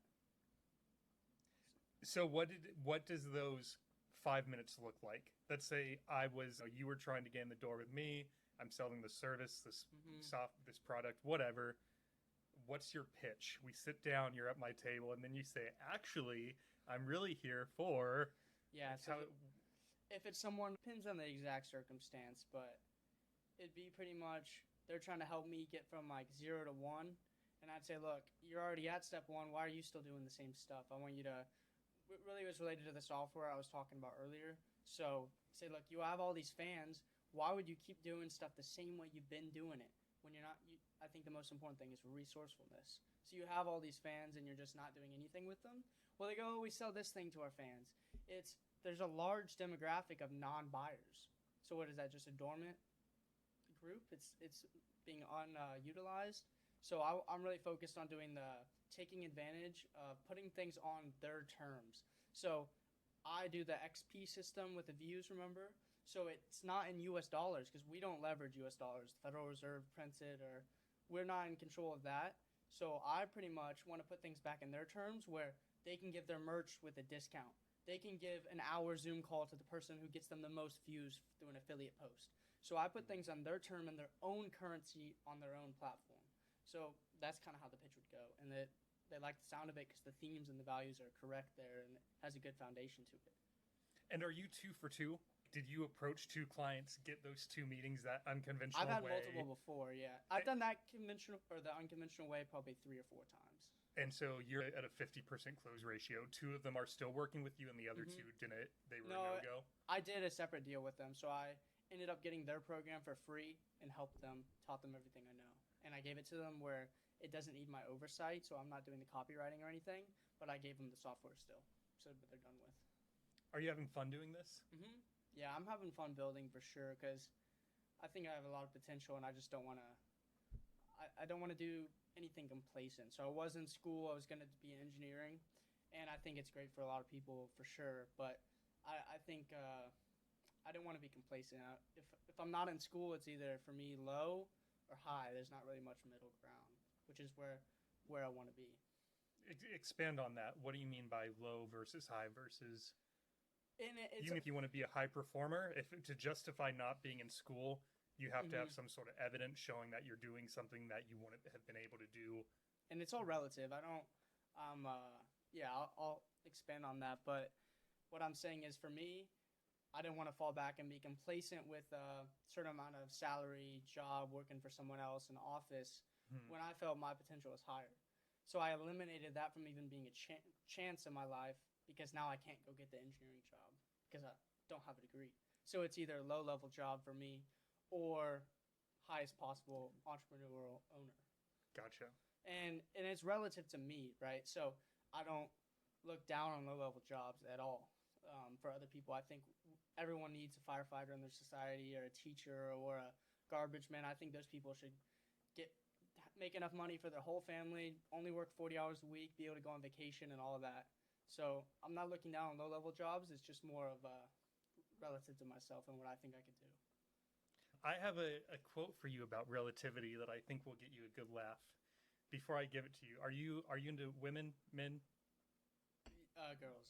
S1: So what does those 5 minutes look like? Let's say you were trying to get in the door with me. I'm selling the service, this product, whatever. What's your pitch? We sit down, you're at my table, and then you say, actually, I'm really here for...
S2: Yeah, so if it's someone, depends on the exact circumstance, but it'd be pretty much, they're trying to help me get from like 0 to 1, and I'd say, look, you're already at step 1, why are you still doing the same stuff? I want you to, it really was related to the software I was talking about earlier, so say, look, you have all these fans, why would you keep doing stuff the same way you've been doing it? When you're not, I think the most important thing is resourcefulness. So you have all these fans and you're just not doing anything with them. Well, they go, oh, we sell this thing to our fans. There's a large demographic of non-buyers. So what is that? Just a dormant group? It's being unutilized. So I'm really focused on taking advantage of putting things on their terms. So I do the XP system with the views, remember? So it's not in U.S. dollars because we don't leverage U.S. dollars. The Federal Reserve prints it, or we're not in control of that. So I pretty much want to put things back in their terms where they can give their merch with a discount. They can give an hour Zoom call to the person who gets them the most views through an affiliate post. So I put things on their term and their own currency on their own platform. So that's kind of how the pitch would go. And they like the sound of it because the themes and the values are correct there and it has a good foundation to it.
S1: And are you 2 for 2? Did you approach 2 clients, get those 2 meetings that unconventional way?
S2: I've had multiple before, yeah. I've done that conventional or the unconventional way probably 3 or 4 times.
S1: And so you're at a 50% close ratio. 2 of them are still working with you, and the other 2 didn't. They were a no-go?
S2: I did a separate deal with them. So I ended up getting their program for free and helped them, taught them everything I know. And I gave it to them where it doesn't need my oversight, so I'm not doing the copywriting or anything, but I gave them the software still, so that they're done with.
S1: Are you having fun doing this?
S2: Mm-hmm. Yeah, I'm having fun building for sure because I think I have a lot of potential and I just don't want to I don't want to do anything complacent. So I was in school, I was going to be engineering, and I think it's great for a lot of people for sure, but I think I don't want to be complacent. If I'm not in school, it's either for me low or high. There's not really much middle ground, which is where I want to be.
S1: Expand on that. What do you mean by low versus high versus...
S2: Even
S1: if you want to be a high performer, to justify not being in school, you have to have some sort of evidence showing that you're doing something that you wouldn't have been able to do.
S2: And it's all relative. I'll expand on that. But what I'm saying is, for me, I didn't want to fall back and be complacent with a certain amount of salary, job, working for someone else in the office when I felt my potential was higher. So I eliminated that from even being a chance in my life because now I can't go get the engineering job because I don't have a degree. So it's either a low-level job for me or highest possible entrepreneurial owner.
S1: Gotcha.
S2: And it's relative to me, right? So I don't look down on low-level jobs at all. For other people, I think everyone needs a firefighter in their society or a teacher or a garbage man. I think those people should make enough money for their whole family, only work 40 hours a week, be able to go on vacation and all of that. So I'm not looking down on low-level jobs. It's just more of relative to myself and what I think I could do.
S1: I have a quote for you about relativity that I think will get you a good laugh. Before I give it to you, are you into women, men?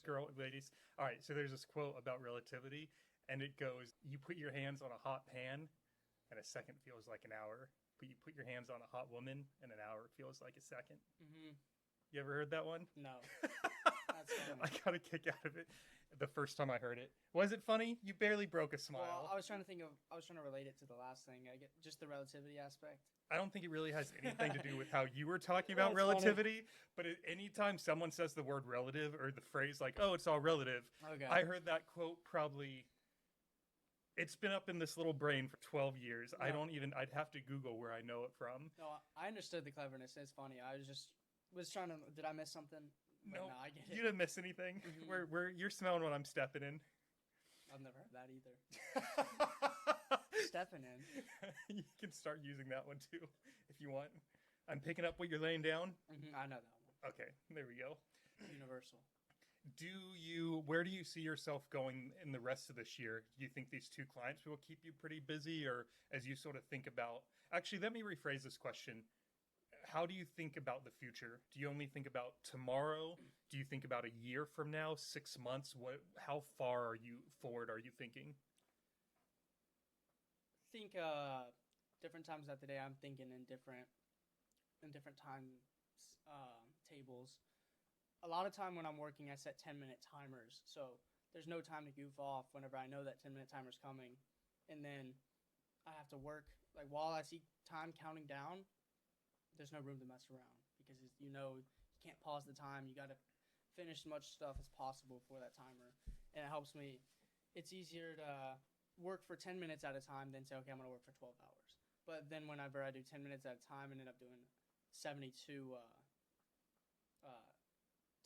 S2: Girls.
S1: Ladies. All right, so there's this quote about relativity, and it goes, you put your hands on a hot pan, and a second feels like an hour. But you put your hands on a hot woman, and an hour feels like a second.
S2: Mm-hmm.
S1: You ever heard that one?
S2: No. That's funny.
S1: I got a kick out of it the first time I heard it. Was it funny? You barely broke a smile.
S2: Well, I was trying to relate it to the last thing. I get just the relativity aspect.
S1: I don't think it really has anything to do with how you were talking about relativity, but anytime someone says the word relative or the phrase like, oh, it's all relative,
S2: okay.
S1: I heard that quote probably, it's been up in this little brain for 12 years.
S2: No.
S1: I'd have to Google where I know it from.
S2: No, I understood the cleverness. It's funny. I was trying to, did I miss something?
S1: No,
S2: I get it.
S1: You didn't miss anything.
S2: Mm-hmm.
S1: You're smelling what I'm stepping in.
S2: I've never heard that either. Stepping in.
S1: You can start using that one too if you want. I'm picking up what you're laying down.
S2: Mm-hmm. I know that one.
S1: Okay, there we go.
S2: Universal.
S1: Where do you see yourself going in the rest of this year? Do you think these 2 clients will keep you pretty busy, or as you sort of think about, actually, let me rephrase this question. How do you think about the future? Do you only think about tomorrow? Do you think about a year from now, 6 months? How far forward are you thinking?
S2: I think different times of the day I'm thinking in different time tables. A lot of time when I'm working, I set 10-minute timers, so there's no time to goof off whenever I know that 10-minute timer's coming, and then I have to work. Like while I see time counting down, there's no room to mess around because you can't pause the time. You got to finish as much stuff as possible for that timer, and it helps me. It's easier to work for 10 minutes at a time than say, okay, I'm going to work for 12 hours. But then whenever I do 10 minutes at a time and end up doing 72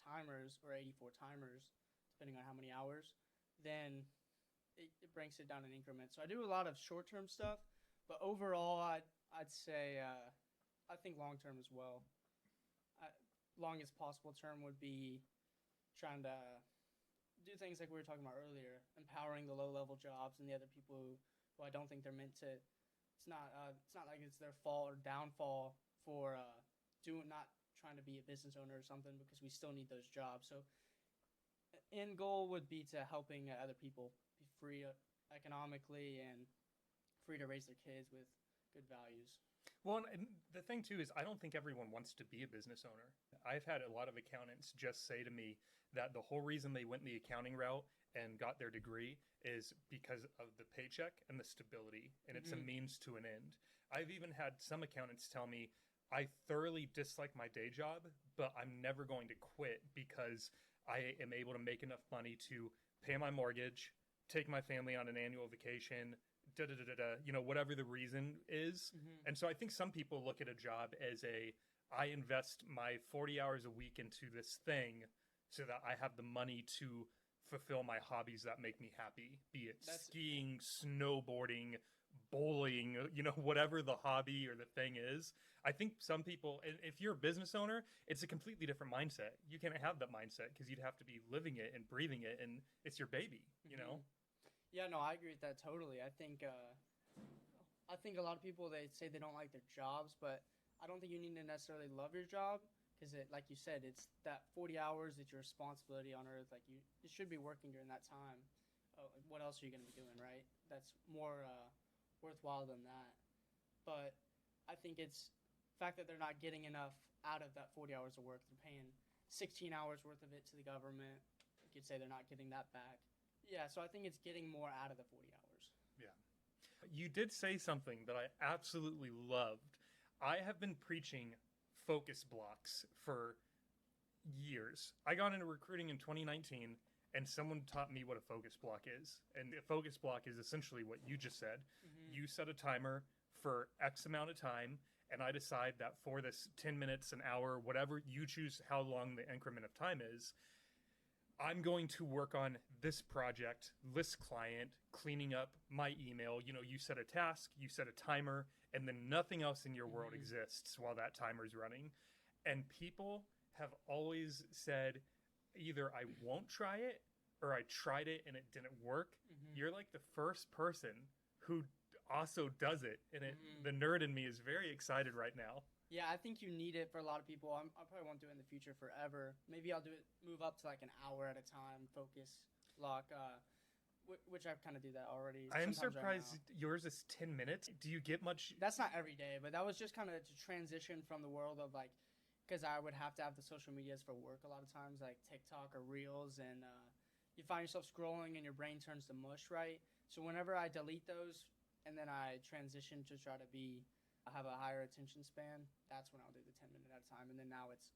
S2: timers or 84 timers, depending on how many hours, then it breaks it down in increments. So I do a lot of short-term stuff, but overall, I'd say I think long-term as well. Longest possible term would be trying to do things like we were talking about earlier, empowering the low-level jobs and the other people who I don't think they're meant to. It's not like it's their fault or downfall for not trying to be a business owner or something, because we still need those jobs. So end goal would be to helping other people be free economically and free to raise their kids with good values.
S1: Well, and the thing too is I don't think everyone wants to be a business owner. I've had a lot of accountants just say to me that the whole reason they went the accounting route and got their degree is because of the paycheck and the stability, and it's a means to an end. I've even had some accountants tell me, I thoroughly dislike my day job, but I'm never going to quit because I am able to make enough money to pay my mortgage, take my family on an annual vacation, whatever the reason is. And so I think some people look at a job as I invest my 40 hours a week into this thing so that I have the money to fulfill my hobbies that make me happy, be it skiing, snowboarding, bowling, whatever the hobby or the thing is. I think some people, if you're a business owner, it's a completely different mindset. You can't have that mindset because you'd have to be living it and breathing it, and it's your baby,
S2: Yeah, no, I agree with that totally. I think a lot of people, they say they don't like their jobs, but I don't think you need to necessarily love your job because, like you said, it's that 40 hours that's your responsibility on Earth. Like you should be working during that time. What else are you going to be doing, right? That's more worthwhile than that. But I think it's the fact that they're not getting enough out of that 40 hours of work. They're paying 16 hours worth of it to the government. You could say they're not getting that back. Yeah, so I think it's getting more out of the 40 hours.
S1: Yeah. You did say something that I absolutely loved. I have been preaching focus blocks for years. I got into recruiting in 2019, and someone taught me what a focus block is. And a focus block is essentially what you just said. You set a timer for X amount of time, and I decide that for this 10 minutes, an hour, whatever you choose, how long the increment of time is, I'm going to work on this project, this client, cleaning up my email. You know, you set a task, you set a timer, and then nothing else in your world exists while that timer is running. And people have always said either I won't try it or I tried it and it didn't work. You're like the first person who also does it. And the nerd in me is very excited right now.
S2: Yeah, I think you need it for a lot of people. I probably won't do it in the future forever. Maybe I'll move up to like an hour at a time, focus lock, which I kind of do that already.
S1: I am surprised yours is 10 minutes. Do you get much?
S2: That's not every day, but that was just kind of to transition from the world of like, because I would have to have the social medias for work a lot of times, like TikTok or Reels, and you find yourself scrolling and your brain turns to mush, right? So whenever I delete those and then I transition to try to have a higher attention span, that's when I'll do the 10 minute at a time. And then now it's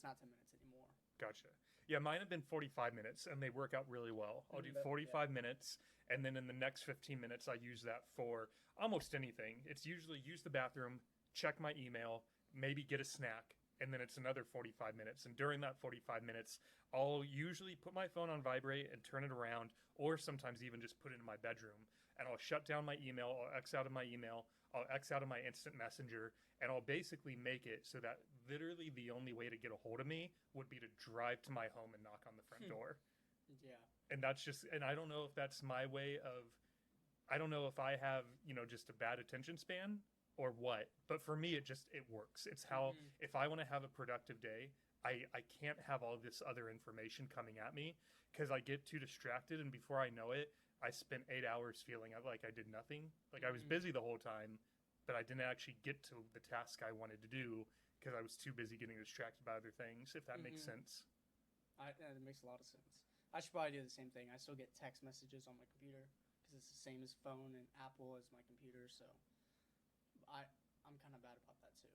S2: not 10 minutes anymore.
S1: Gotcha. Yeah, mine have been 45 minutes and they work out really well. I'll do 45 minutes, and then in the next 15 minutes I use that for almost anything. It's usually use the bathroom, check my email, maybe get a snack, and then it's another 45 minutes. And during that 45 minutes, I'll usually put my phone on vibrate and turn it around, or sometimes even just put it in my bedroom. And I'll shut down my email, I'll X out of my email, I'll X out of my instant messenger, and I'll basically make it so that literally the only way to get a hold of me would be to drive to my home and knock on the front door.
S2: Yeah.
S1: And that's just, and I don't know if that's my way of, I don't know if I have, you know, just a bad attention span or what, but for me, it works. It's how, if I want to have a productive day, I can't have all this other information coming at me because I get too distracted, and before I know it, I spent 8 hours feeling like I did nothing. Like I was busy the whole time, but I didn't actually get to the task I wanted to do because I was too busy getting distracted by other things, if that makes sense.
S2: It makes a lot of sense. I should probably do the same thing. I still get text messages on my computer because it's the same as phone, and Apple is my computer, so I'm kind of bad about that too.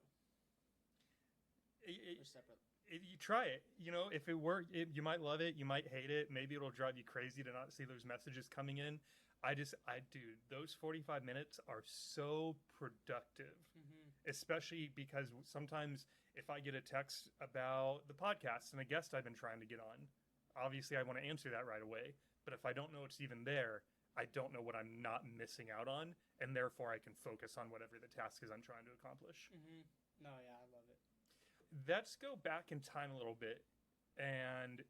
S2: They're separate.
S1: You try it. You know, if it worked, you might love it. You might hate it. Maybe it'll drive you crazy to not see those messages coming in. Dude, those 45 minutes are so productive, especially because sometimes if I get a text about the podcast and a guest I've been trying to get on, obviously I want to answer that right away. But if I don't know it's even there, I don't know what I'm not missing out on, and therefore I can focus on whatever the task is I'm trying to accomplish.
S2: No, yeah, I love it.
S1: Let's go back in time a little bit and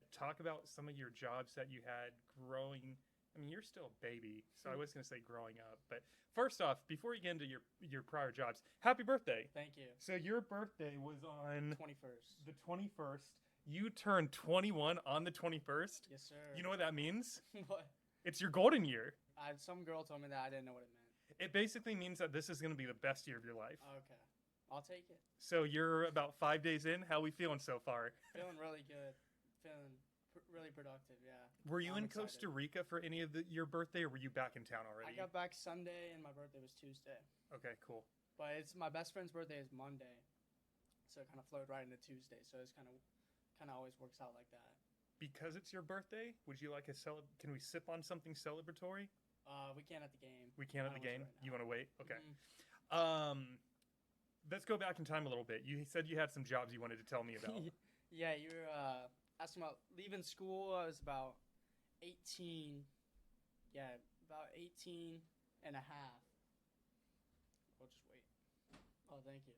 S1: talk about some of your jobs that you had growing. I mean, you're still a baby, so I was going to say growing up. But first off, before you get into your prior jobs, happy birthday.
S2: Thank you.
S1: So your birthday was on
S2: 21st.
S1: The 21st. You turned 21 on the 21st?
S2: Yes, sir.
S1: You know what that means?
S2: What?
S1: It's your golden year.
S2: Some girl told me that. I didn't know what it meant.
S1: It basically means that this is going to be the best year of your life.
S2: Okay. I'll take it.
S1: So you're about 5 days in. How are we feeling so far?
S2: Feeling really good. Feeling really productive, yeah.
S1: Were you
S2: I'm
S1: in
S2: excited.
S1: Costa Rica for any of your birthday, or were you back in town already?
S2: I got back Sunday, and my birthday was Tuesday.
S1: Okay, cool.
S2: But it's my best friend's birthday is Monday, so it kind of flowed right into Tuesday. So it's kind of always works out like that.
S1: Because it's your birthday, would you like can we sip on something celebratory?
S2: We can at the game.
S1: We can at the game?
S2: Right,
S1: you want to wait? Okay. Let's go back in time a little bit. You said you had some jobs you wanted to tell me about.
S2: Yeah, you were asking about leaving school. I was about 18. Yeah, about 18 and a half. We'll just wait. Oh, thank you.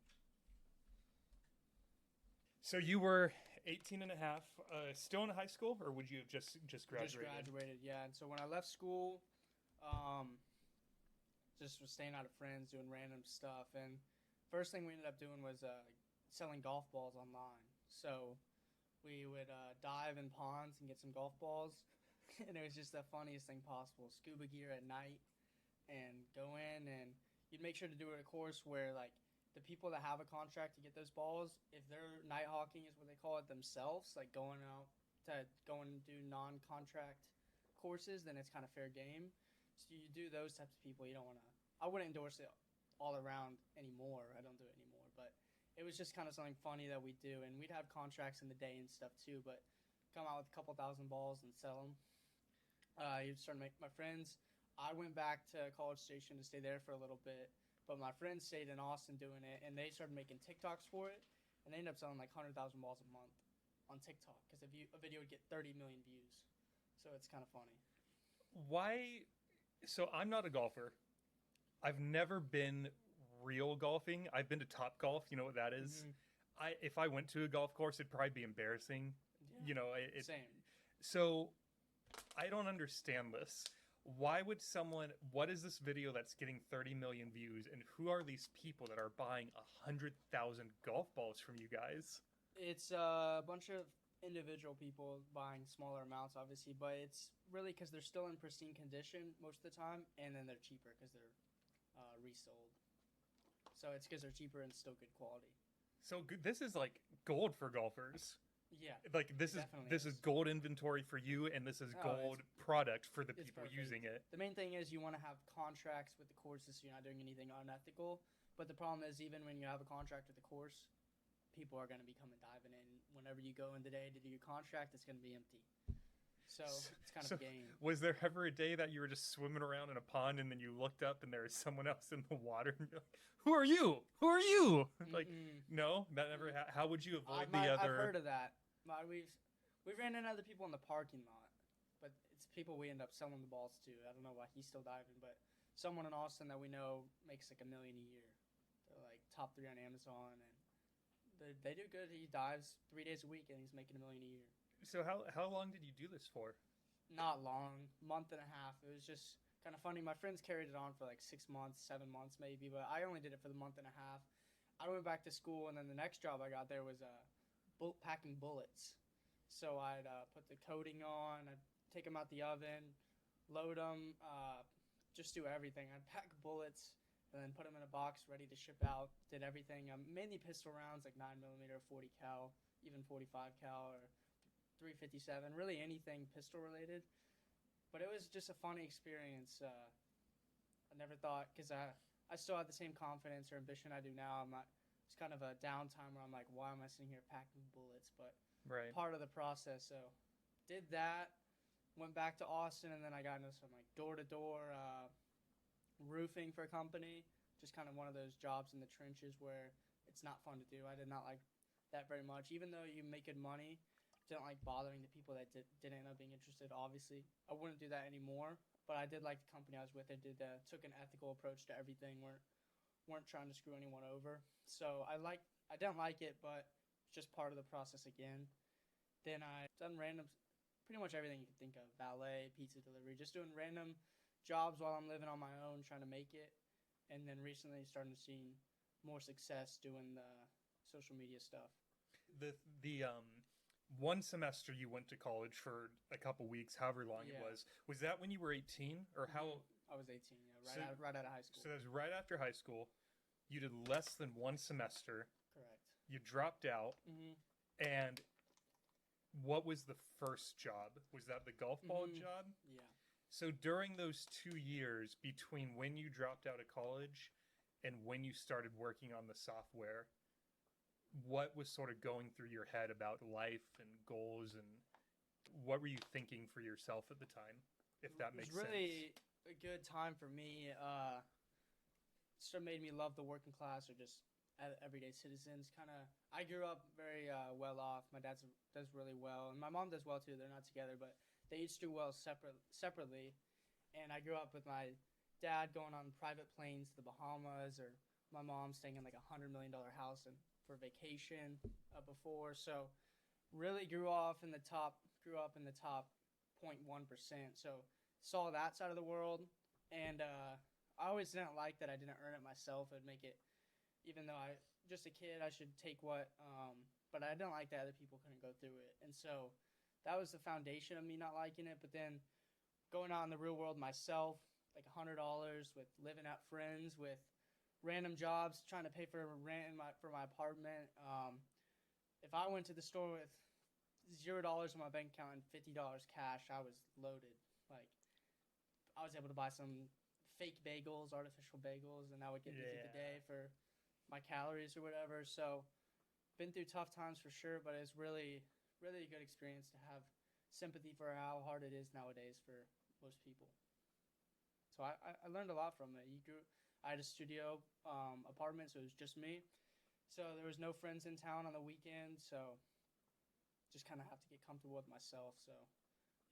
S1: So you were 18 and a half, still in high school, or would you have just graduated?
S2: Just graduated, yeah. And so when I left school, just was staying out of friends, doing random stuff. And first thing we ended up doing was selling golf balls online. So we would dive in ponds and get some golf balls, and it was just the funniest thing possible. Scuba gear at night, and go in, and you'd make sure to do it at a course where, like, the people that have a contract to get those balls, if they're night hawking is what they call it themselves, like going out to go and do non-contract courses, then it's kind of fair game. So you do those types of people. You don't want to. I wouldn't endorse it all around anymore. I don't do it anymore, but it was just kind of something funny that we do, and we'd have contracts in the day and stuff too. But come out with a couple thousand balls and sell them. You started making my friends. I went back to College Station to stay there for a little bit, but my friends stayed in Austin doing it, and they started making TikToks for it, and they ended up selling like 100,000 balls a month on TikTok because a video would get 30 million views. So it's kind of funny.
S1: Why? So I'm not a golfer. I've never been real golfing. I've been to Top Golf. You know what that is? If I went to a golf course, it'd probably be embarrassing.
S2: Yeah,
S1: You know,
S2: same.
S1: So I don't understand this. Why would someone? What is this video that's getting 30 million views, and who are these people that are buying 100,000 golf balls from you guys?
S2: It's a bunch of individual people buying smaller amounts, obviously, but it's really because they're still in pristine condition most of the time, and then they're cheaper because they're resold. So it's because they're cheaper and still good quality.
S1: So this is like gold for golfers.
S2: Yeah,
S1: Like this is gold inventory for you, and this is gold product for the people
S2: perfect.
S1: using it.
S2: The main thing is you want to have contracts with the courses so you're not doing anything unethical. But the problem is even when you have a contract with the course, people are going to be coming diving in. Whenever you go in the day to do your contract, it's going to be empty. So it's kind of a game.
S1: Was there ever a day that you were just swimming around in a pond and then you looked up and there was someone else in the water and you're like, "Who are you? Who are you?" Like, no, that never. How would you avoid the other?
S2: I've heard of that. We ran into other people in the parking lot, but it's people we end up selling the balls to. I don't know why he's still diving, but someone in Austin that we know makes like $1 million a year. They're like top 3 on Amazon, and they do good. He dives 3 days a week, and he's making $1 million a year.
S1: So how long did you do this for?
S2: Not long, month and a half. It was just kind of funny. My friends carried it on for like 6 months, 7 months maybe, but I only did it for the month and a half. I went back to school, and then the next job I got there was packing bullets. So I'd put the coating on, I'd take them out the oven, load them, just do everything. I'd pack bullets and then put them in a box ready to ship out. Did everything. Mainly pistol rounds like 9mm, 40 cal, even 45 cal or 357, really anything pistol related. But it was just a funny experience. I never thought, because I still have the same confidence or ambition I do now. It's kind of a downtime where I'm like, why am I sitting here packing bullets? But part of the process. So did that, went back to Austin, and then I got into some like door-to-door roofing for a company. Just kind of one of those jobs in the trenches where it's not fun to do. I did not like that very much. Even though you make good money, didn't like bothering the people that didn't end up being interested, obviously. I wouldn't do that anymore, but I did like the company I was with. I took an ethical approach to everything, weren't trying to screw anyone over. So I didn't like it, but it's just part of the process again. Then I done pretty much everything you can think of, valet, pizza delivery, just doing random jobs while I'm living on my own, trying to make it. And then recently starting to see more success doing the social media stuff.
S1: The one semester you went to college for a couple weeks, however long it was that when you were 18 or how?
S2: I was 18, right out of high school.
S1: So that was right after high school. You did less than one semester.
S2: Correct.
S1: You dropped out. And what was the first job? Was that the golf ball job?
S2: Yeah.
S1: So during those 2 years between when you dropped out of college and when you started working on the software, what was sort of going through your head about life and goals, and what were you thinking for yourself at the time, if that makes sense?
S2: It was really a good time for me. Sort of made me love the working class or just everyday citizens. I grew up very well off. My dad does really well, and my mom does well too. They're not together, but they each do well separately. And I grew up with my dad going on private planes to the Bahamas, or my mom staying in like $100 million house for vacation before. So really grew up in the top 0.1%. So saw that side of the world, and I always didn't like that I didn't earn it myself. It'd make it, even though just a kid, I should take what, but I didn't like that other people couldn't go through it. And so that was the foundation of me not liking it. But then going out in the real world myself, like $100 with living at friends, with random jobs, trying to pay for rent for my apartment. If I went to the store with $0 in my bank account and $50 cash, I was loaded. Like, I was able to buy some fake bagels, artificial bagels, and that would get me through the day for my calories or whatever. So been through tough times for sure, but it's really, really a good experience to have sympathy for how hard it is nowadays for most people. So I learned a lot from it. I had a studio apartment, so it was just me. So there was no friends in town on the weekend, so just kind of have to get comfortable with myself. So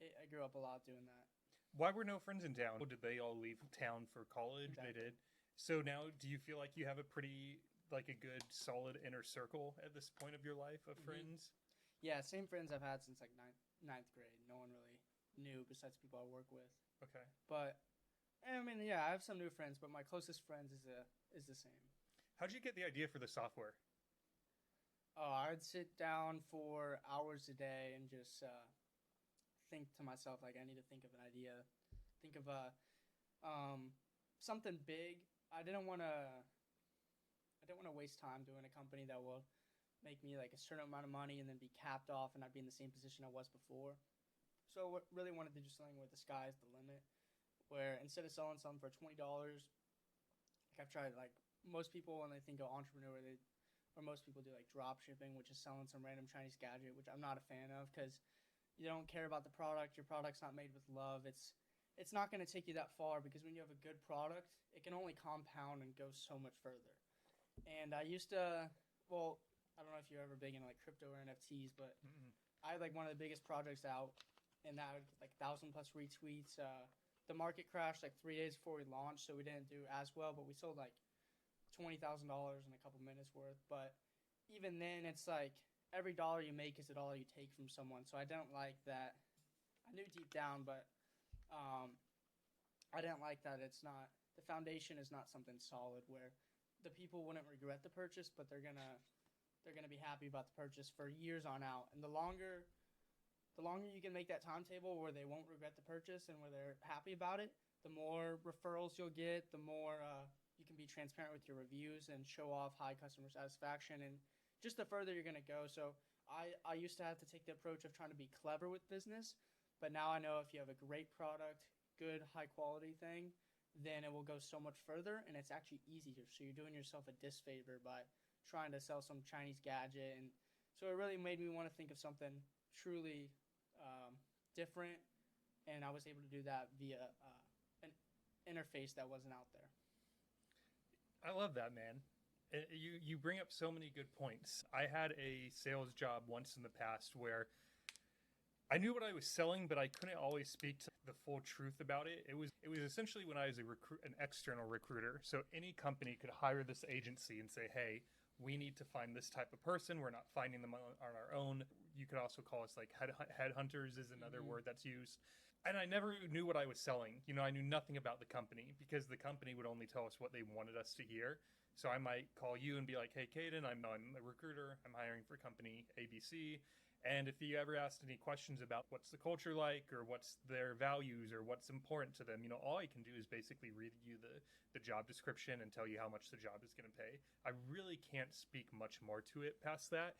S2: I grew up a lot doing that.
S1: Why were no friends in town? Did they all leave town for college?
S2: Exactly.
S1: They did. So now, do you feel like you have a pretty, like a good, solid inner circle at this point of your life of friends?
S2: Yeah, same friends I've had since like ninth grade. No one really knew besides people I work with.
S1: Okay.
S2: But I mean, yeah, I have some new friends, but my closest friends is the same.
S1: How'd you get the idea for the software?
S2: Oh, I'd sit down for hours a day and just think to myself, like, I need to think of an idea, think of something big. I didn't want to waste time doing a company that will make me like a certain amount of money and then be capped off and I'd be in the same position I was before. So really wanted to do something where the sky's the limit, where instead of selling something for $20, like I've tried, like most people when they think of entrepreneur, or most people do like drop shipping, which is selling some random Chinese gadget, which I'm not a fan of because you don't care about the product. Your product's not made with love. It's not going to take you that far because when you have a good product, it can only compound and go so much further. And I used to, well, I don't know if you're ever big into like crypto or NFTs, but I had like one of the biggest projects out, and that would get like 1,000+ retweets. The market crashed like 3 days before we launched, so we didn't do as well, but we sold like $20,000 in a couple minutes worth. But even then, it's like every dollar you make is a dollar you take from someone. So I don't like that. I knew deep down, but I didn't like that. It's not, the foundation is not something solid where the people wouldn't regret the purchase, but they're gonna be happy about the purchase for years on out. And the longer you can make that timetable where they won't regret the purchase and where they're happy about it, the more referrals you'll get, the more you can be transparent with your reviews and show off high customer satisfaction, and just the further you're going to go. So I used to have to take the approach of trying to be clever with business, but now I know if you have a great product, good high quality thing, then it will go so much further and it's actually easier. So you're doing yourself a disfavor by trying to sell some Chinese gadget. And so it really made me want to think of something truly different, and I was able to do that via an interface that wasn't out there.
S1: I love that, man. You bring up so many good points. I had a sales job once in the past where I knew what I was selling, but I couldn't always speak to the full truth about it. It was essentially when I was an external recruiter. So any company could hire this agency and say, hey, we need to find this type of person. We're not finding them on our own. You could also call us like headhunters is another word that's used. And I never knew what I was selling. You know, I knew nothing about the company because the company would only tell us what they wanted us to hear. So I might call you and be like, hey, Caden, I'm a recruiter. I'm hiring for company ABC. And if you ever asked any questions about what's the culture like or what's their values or what's important to them, you know, all I can do is basically read you the job description and tell you how much the job is going to pay. I really can't speak much more to it past that.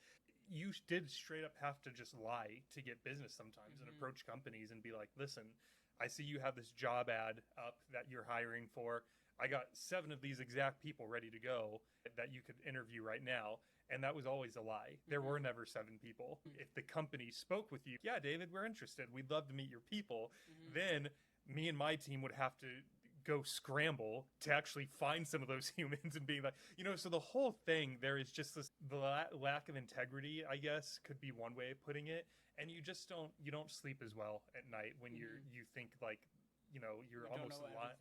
S1: You did straight up have to just lie to get business sometimes and approach companies and be like, listen, I see you have this job ad up that you're hiring for. I got 7 of these exact people ready to go that you could interview right now. And that was always a lie. There were never 7 people. If the company spoke with you, yeah, David, we're interested. We'd love to meet your people. Then me and my team would have to go scramble to actually find some of those humans and being like, you know, so the whole thing, there is just this lack of integrity, I guess, could be one way of putting it. And you just don't sleep as well at night when you think like, you know, you're almost lying.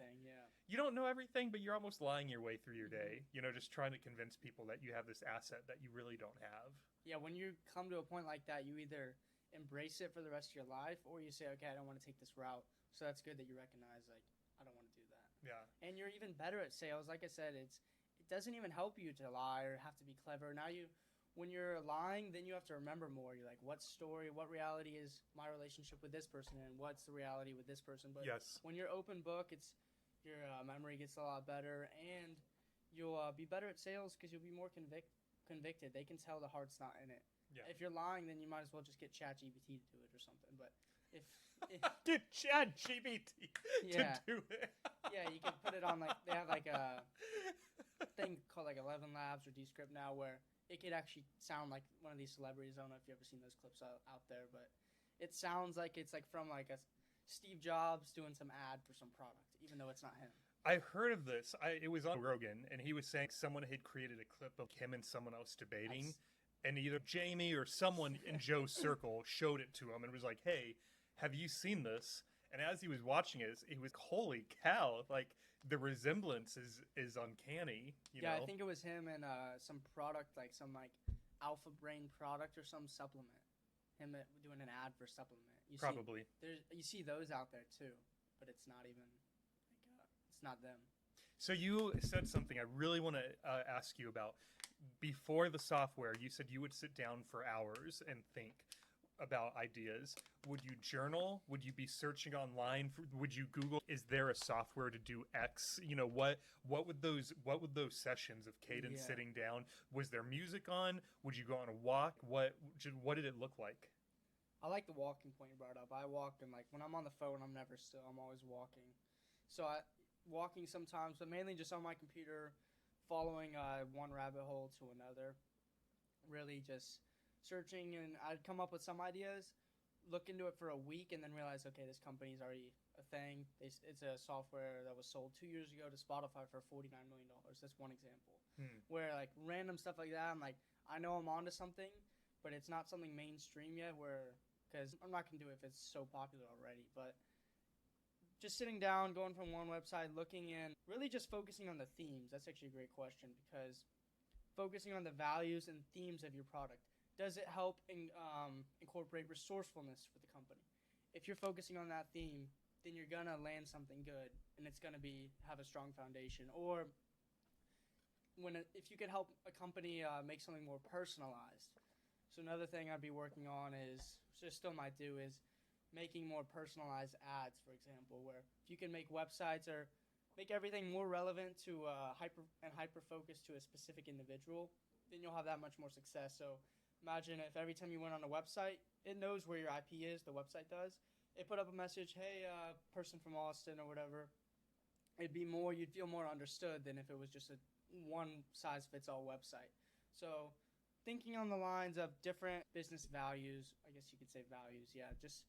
S1: You don't know everything, but you're almost lying your way through your day, you know, just trying to convince people that you have this asset that you really don't have.
S2: Yeah, when you come to a point like that, you either embrace it for the rest of your life or you say, okay, I don't want to take this route. So that's good that you recognize, like, I don't want to do that.
S1: Yeah.
S2: And you're even better at sales. Like I said, it doesn't even help you to lie or have to be clever. Now when you're lying, then you have to remember more. You're like, what story, what reality is my relationship with this person and what's the reality with this person? But
S1: yes,
S2: when you're open book, your memory gets a lot better, and you'll be better at sales because you'll be more convicted. They can tell the heart's not in it.
S1: Yeah.
S2: If you're lying, then you might as well just get ChatGPT to do it or something. But if
S1: Get ChatGPT
S2: Yeah.
S1: to do it.
S2: yeah, you can put it on they have like a thing called like 11 Labs or Descript now where it could actually sound like one of these celebrities. I don't know if you've ever seen those clips out there, but it sounds like it's like from like a Steve Jobs doing some ad for some product, even though it's not him.
S1: I heard of this. It was on Rogan, and he was saying someone had created a clip of him and someone else debating, and either Jamie or someone in Joe's circle showed it to him and was like, "Hey, have you seen this?" And as he was watching it, he was, "Holy cow! Like the resemblance is uncanny." You know?
S2: I think it was him and some product, like some like Alpha Brain product or some supplement. Him doing an ad for supplement.
S1: Probably.
S2: You see those out there too, but it's not even like it's not them.
S1: So you said something I really want to ask you about. Before the software, you said you would sit down for hours and think about ideas. Would you journal? Would you be searching online? Would you Google, is there a software to do X? You know, what would those sessions of Caden sitting down? Was there music on? Would you go on a walk? What did it look like?
S2: I like the walking point you brought up. I walk, and like when I'm on the phone, I'm never still. I'm always walking. So walking sometimes, but mainly just on my computer, following one rabbit hole to another. Really just searching, and I'd come up with some ideas, look into it for a week, and then realize, okay, this company's already a thing. It's a software that was sold 2 years ago to Spotify for $49 million. That's one example. Where like random stuff like that, I'm like, I know I'm onto something, but it's not something mainstream yet. Because I'm not gonna do it if it's so popular already. But just sitting down, going from one website, looking in, really just focusing on the themes. That's actually a great question, because focusing on the values and themes of your product. Does it help incorporate resourcefulness for the company? If you're focusing on that theme, then you're gonna land something good, and it's gonna have a strong foundation. Or if you could help a company make something more personalized. So another thing I'd be working on is, just still might do, is making more personalized ads, for example, where if you can make websites or make everything more relevant to hyper focus to a specific individual, then you'll have that much more success. So imagine if every time you went on a website, it knows where your IP is, the website does. It put up a message, hey, person from Austin or whatever. You'd feel more understood than if it was just a one-size-fits-all website. So thinking on the lines of different business values, I guess you could say values, just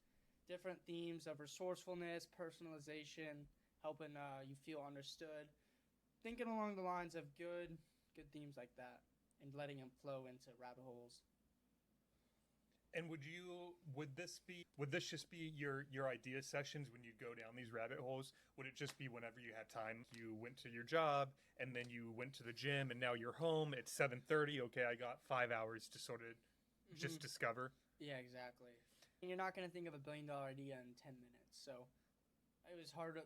S2: different themes of resourcefulness, personalization, helping you feel understood. Thinking along the lines of good themes like that, and letting them flow into rabbit holes.
S1: And would this just be your idea sessions when you go down these rabbit holes? Would it just be whenever you had time? You went to your job and then you went to the gym and now you're home at 7:30. Okay, I got 5 hours to sort of just discover.
S2: Yeah, exactly. And you're not going to think of $1 billion idea in 10 minutes. So it was hard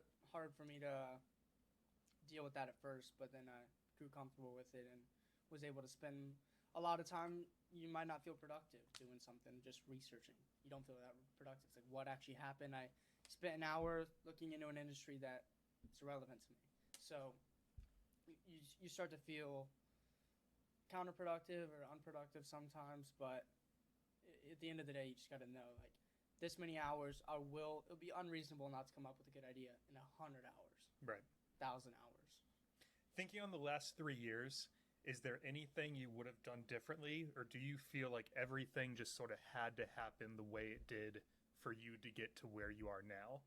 S2: for me to deal with that at first, but then I grew comfortable with it and was able to spend a lot of time. You might not feel productive doing something, just researching. You don't feel that productive. It's like, what actually happened? I spent an hour looking into an industry that is relevant to me. So you start to feel counterproductive or unproductive sometimes, but at the end of the day, you just got to know, like, this many hours, it'll be unreasonable not to come up with a good idea in 100 hours.
S1: Right.
S2: 1,000 hours.
S1: Thinking on the last 3 years, is there anything you would have done differently, or do you feel like everything just sort of had to happen the way it did for you to get to where you are now?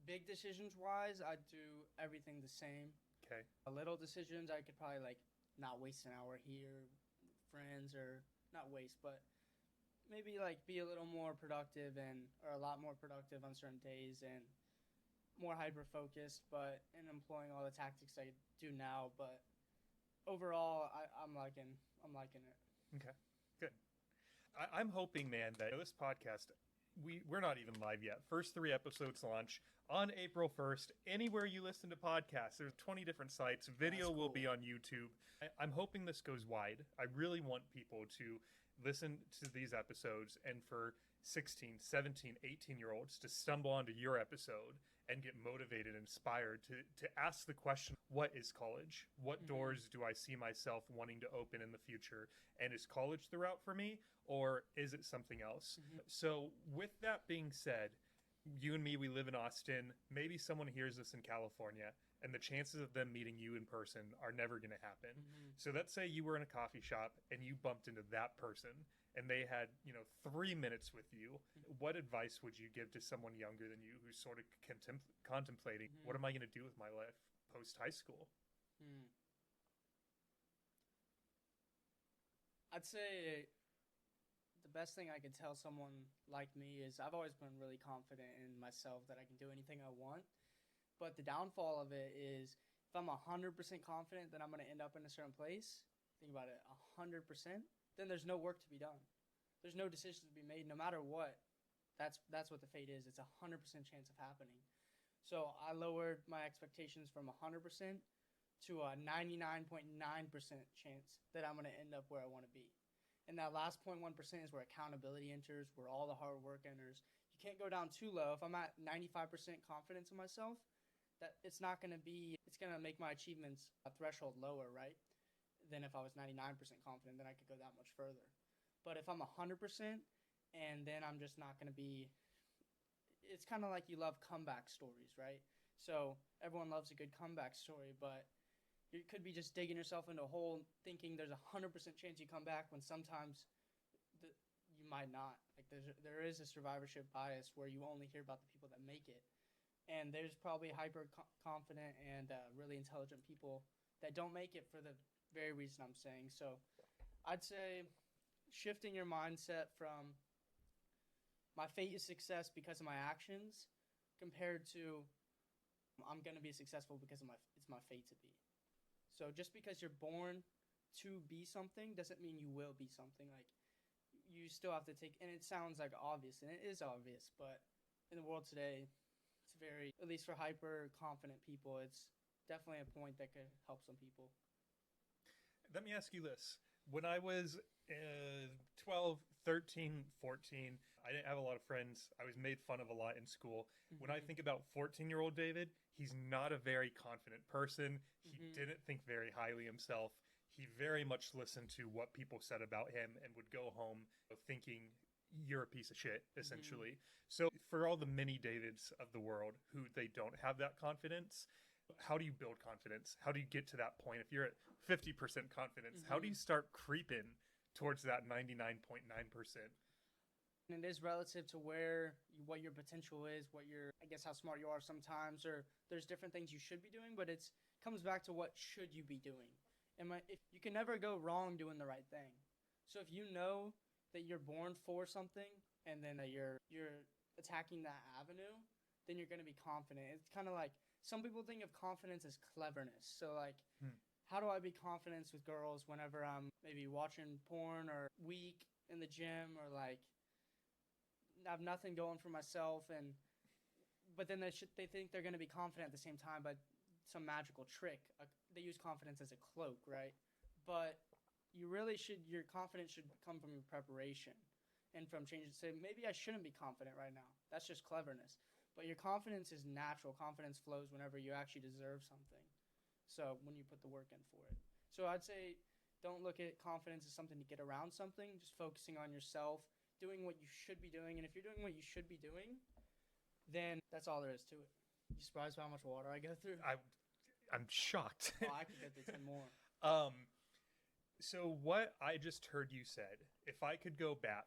S2: Big decisions-wise, I'd do everything the same.
S1: Okay.
S2: Little decisions, I could probably, like, not waste an hour here, friends, or not waste, but maybe, like, be a little more productive or a lot more productive on certain days and more hyper-focused, and employing all the tactics I do now, but overall, I'm liking it.
S1: Okay, good. I'm hoping, man, that this podcast, we're not even live yet. First 3 episodes launch on April 1st. Anywhere you listen to podcasts, there's 20 different sites. Video will be on YouTube. I'm hoping this goes wide. I really want people to listen to these episodes and for 16, 17, 18-year-olds to stumble onto your episode and get motivated, inspired to ask the question, what is college? What doors do I see myself wanting to open in the future? And is college the route for me, or is it something else? So with that being said, you and me, we live in Austin. Maybe someone hears this in California, and the chances of them meeting you in person are never going to happen. So let's say you were in a coffee shop and you bumped into that person and they had, 3 minutes with you. What advice would you give to someone younger than you who's sort of contemplating, what am I going to do with my life post high school?
S2: I'd say the best thing I could tell someone like me is I've always been really confident in myself that I can do anything I want. But the downfall of it is if I'm 100% confident that I'm going to end up in a certain place, think about it, 100%, then there's no work to be done. There's no decisions to be made no matter what. That's what the fate is. It's 100% chance of happening. So I lowered my expectations from 100% to a 99.9% chance that I'm going to end up where I want to be. And that last 0.1% is where accountability enters, where all the hard work enters. You can't go down too low. If I'm at 95% confidence in myself, that it's going to make my achievements a threshold lower, right? Than if I was 99% confident, then I could go that much further. But if I'm 100% and then I'm just not going to be, it's kind of like you love comeback stories, right? So everyone loves a good comeback story, but you could be just digging yourself into a hole thinking there's 100% chance you come back when sometimes you might not. Like there is a survivorship bias where you only hear about the people that make it. And there's probably hyper confident and really intelligent people that don't make it for the very reason I'm saying. So I'd say shifting your mindset from my fate is success because of my actions compared to I'm going to be successful because it's my fate to be. So just because you're born to be something doesn't mean you will be something. Like you still have to take, and it sounds like obvious, and it is obvious, but in the world today, it's very, at least for hyper confident people, it's definitely a point that could help some people.
S1: Let me ask you this. When I was 12, 13, 14, I didn't have a lot of friends. I was made fun of a lot in school. When I think about 14-year-old David, he's not a very confident person. He didn't think very highly himself. He very much listened to what people said about him and would go home thinking you're a piece of shit, essentially. So for all the mini Davids of the world who they don't have that confidence, how do you build confidence? How do you get to that point? If you're at 50% confidence, how do you start creeping towards that 99.9%?
S2: And it is relative to what your potential is, I guess how smart you are sometimes, or there's different things you should be doing, but it comes back to what should you be doing. If you can never go wrong doing the right thing. So if you know that you're born for something and then that you're attacking that avenue, then you're going to be confident. It's kind of like some people think of confidence as cleverness. So like, how do I be confident with girls whenever I'm maybe watching porn or weak in the gym or like I have nothing going for myself, but then they think they're going to be confident at the same time, but some magical trick. They use confidence as a cloak, right? But your confidence should come from your preparation and from changing. So maybe I shouldn't be confident right now. That's just cleverness. But your confidence is natural. Confidence flows whenever you actually deserve something. So when you put the work in for it. So I'd say don't look at confidence as something to get around something. Just focusing on yourself, doing what you should be doing. And if you're doing what you should be doing, then that's all there is to it. You surprised by how much water I go through?
S1: I'm shocked.
S2: Oh, I could go through 10 more.
S1: So what I just heard you said, if I could go back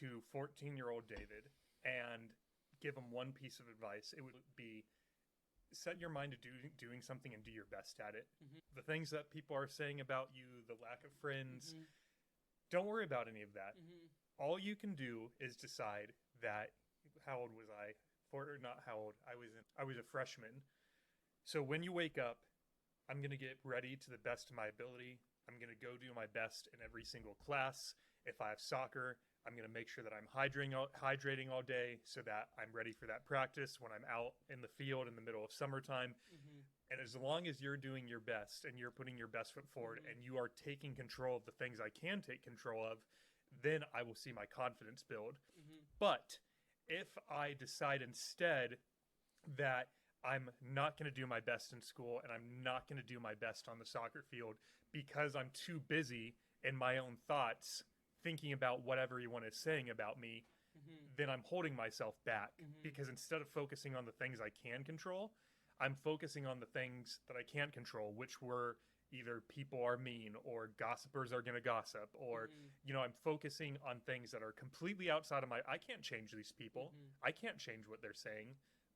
S1: to 14-year-old David and give him one piece of advice, it would be set your mind to doing something and do your best at it. The things that people are saying about you, the lack of friends, don't worry about any of that. All you can do is decide that, how old was I? Not how old. I was a freshman. So when you wake up, I'm going to get ready to the best of my ability. I'm going to go do my best in every single class. If I have soccer, I'm going to make sure that I'm hydrating all day so that I'm ready for that practice when I'm out in the field in the middle of summertime. And as long as you're doing your best and you're putting your best foot forward and you are taking control of the things I can take control of, then I will see my confidence build.
S2: Mm-hmm.
S1: But if I decide instead that I'm not going to do my best in school and I'm not going to do my best on the soccer field because I'm too busy in my own thoughts thinking about what everyone is saying about me,
S2: Mm-hmm.
S1: then I'm holding myself back
S2: Mm-hmm.
S1: because instead of focusing on the things I can control, I'm focusing on the things that I can't control, which were either people are mean or gossipers are going to gossip or,
S2: Mm-hmm.
S1: I'm focusing on things that are completely outside of I can't change these people.
S2: Mm-hmm.
S1: I can't change what they're saying,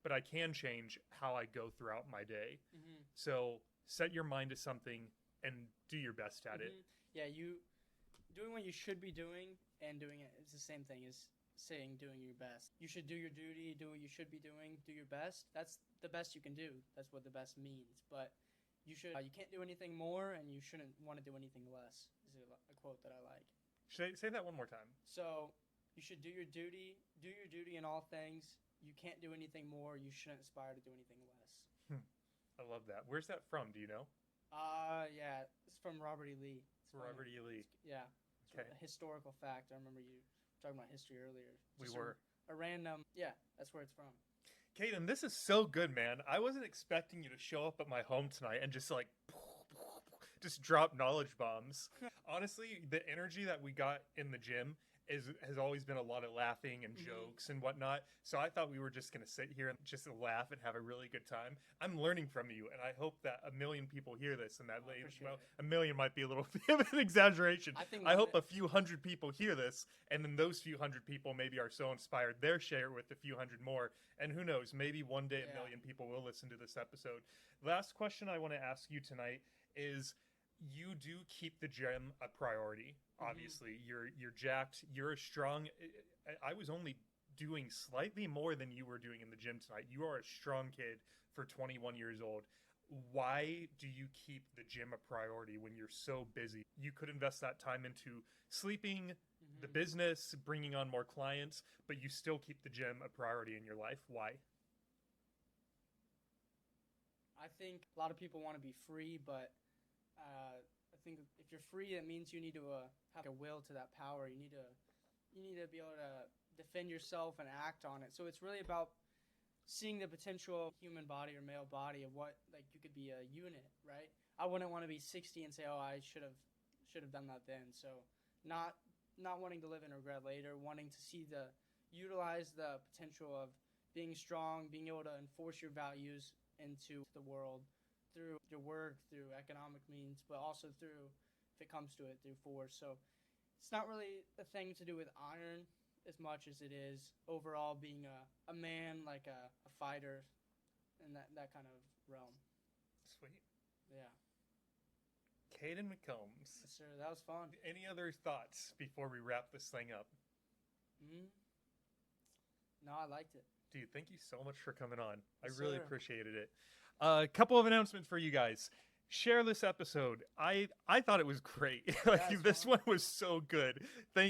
S1: but I can change how I go throughout my day.
S2: Mm-hmm.
S1: So set your mind to something and do your best at it.
S2: Yeah, you doing what you should be doing and doing it is the same thing as saying doing your best. You should do your duty, do what you should be doing, do your best. That's the best you can do. That's what the best means. But you can't do anything more, and you shouldn't want to do anything less. Is a quote that I like.
S1: Say that one more time.
S2: So you should do your duty in all things. You can't do anything more. You shouldn't aspire to do anything less.
S1: I love that. Where's that from? Do you know?
S2: Yeah, it's from Robert E. Lee. It's
S1: Robert E. Lee.
S2: Yeah.
S1: Okay.
S2: A historical fact. I remember you talking about history earlier.
S1: We
S2: Just
S1: were.
S2: A random, yeah, that's where it's from.
S1: Caden, this is so good, man. I wasn't expecting you to show up at my home tonight and just just drop knowledge bombs. Honestly, the energy that we got in the gym has always been a lot of laughing and jokes and whatnot. So I thought we were just going to sit here and just laugh and have a really good time. I'm learning from you, and I hope that 1 million people hear this. And that a million might be a little bit of an exaggeration. I hope a few hundred people hear this, and then those few hundred people maybe are so inspired they'll share it with a few hundred more. And who knows, maybe one day 1 million people will listen to this episode. Last question I want to ask you tonight is, you do keep the gym a priority. Obviously, you're jacked, you're strong. I was only doing slightly more than you were doing in the gym tonight. You are a strong kid for 21 years old. Why do you keep the gym a priority when you're so busy? You could invest that time into sleeping, the business, bringing on more clients, but you still keep the gym a priority in your life. Why?
S2: I think a lot of people want to be free, but I think if you're free, it means you need to have a will to that power. You need to be able to defend yourself and act on it. So it's really about seeing the potential human body or male body of what, like, you could be a unit, right? I wouldn't want to be 60 and say, oh, I should have done that then. So not wanting to live in regret later, wanting to utilize the potential of being strong, being able to enforce your values into the world through your work, through economic means, but also through, if it comes to it, through force. So it's not really a thing to do with iron as much as it is overall being a man, like a fighter, in that kind of realm.
S1: Sweet.
S2: Yeah.
S1: Caden McCombs.
S2: Yes, sir. That was fun.
S1: Any other thoughts before we wrap this thing up?
S2: No, I liked it.
S1: Dude, thank you so much for coming on.
S2: Yes,
S1: I really
S2: sir.
S1: appreciated it. A couple of announcements for you guys. Share this episode. I thought it was great. This one was so good.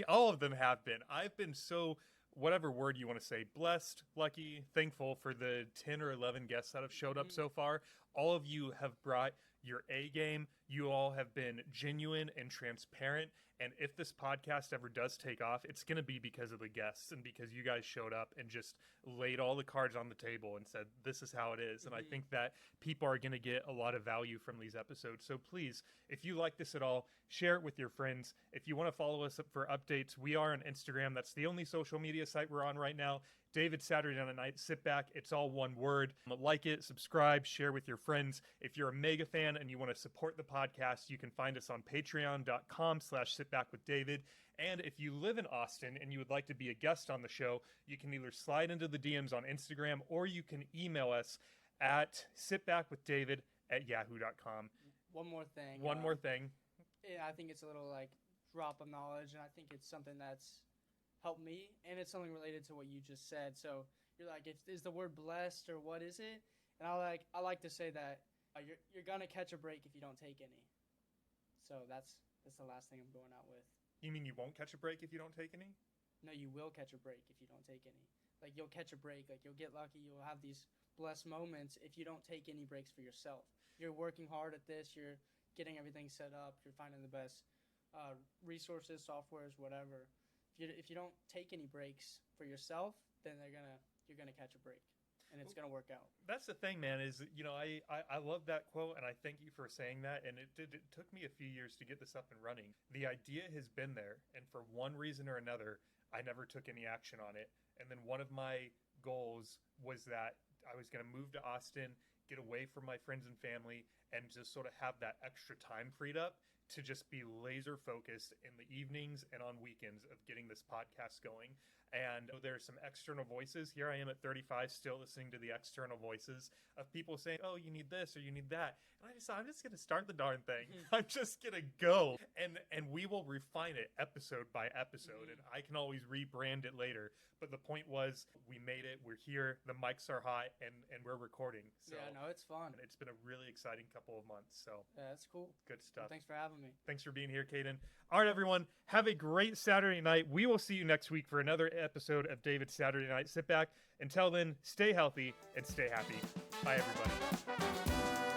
S1: All of them have been. I've been so, whatever word you want to say, blessed, lucky, thankful for the 10 or 11 guests that have showed up so far. All of you have brought your A game. You all have been genuine and transparent. And if this podcast ever does take off, it's going to be because of the guests and because you guys showed up and just laid all the cards on the table and said, this is how it is. And I think that people are going to get a lot of value from these episodes. So please, if you like this at all, share it with your friends. If you want to follow us for updates, we are on Instagram. That's the only social media site we're on right now. David Saturday Night Sit Back. It's all one word. Like it, subscribe, share with your friends. If you're a mega fan and you want to support the podcast, you can find us on patreon.com/sitbackwithdavid. And if you live in Austin and you would like to be a guest on the show, you can either slide into the DMs on Instagram or you can email us at sitbackwithdavid@yahoo.com.
S2: One more thing. Yeah, I think it's a little like drop of knowledge, and I think it's something that's helped me, and it's something related to what you just said. So you're like, is the word blessed or what is it? And I like to say that you're gonna catch a break if you don't take any. So that's the last thing I'm going out with.
S1: You mean you won't catch a break if you don't take any?
S2: No, you will catch a break if you don't take any. Like, you'll catch a break. Like, you'll get lucky. You'll have these blessed moments if you don't take any breaks for yourself. You're working hard at this. You're getting everything set up. You're finding the best resources, softwares, whatever. if you don't take any breaks for yourself, then you're gonna catch a break, and it's gonna work out.
S1: That's the thing, man, is, I love that quote, and I thank you for saying that. And it took me a few years to get this up and running. The idea has been there, and for one reason or another, I never took any action on it. And then one of my goals was that I was going to move to Austin, get away from my friends and family, and just sort of have that extra time freed up to just be laser focused in the evenings and on weekends of getting this podcast going. And there's some external voices. Here I am at 35, still listening to the external voices of people saying, oh, you need this or you need that. And I decided I'm just going to start the darn thing. I'm just going to go. And we will refine it episode by episode. And I can always rebrand it later. But the point was, we made it. We're here. The mics are hot, and we're recording. So,
S2: yeah, no, it's fun.
S1: And it's been a really exciting couple of months. So
S2: yeah, that's cool.
S1: Good stuff.
S2: Well, thanks for having me.
S1: Thanks for being here, Caden. All right, everyone. Have a great Saturday night. We will see you next week for another episode of David's Saturday Night Sit Back. Until then, stay healthy and stay happy. Bye, everybody.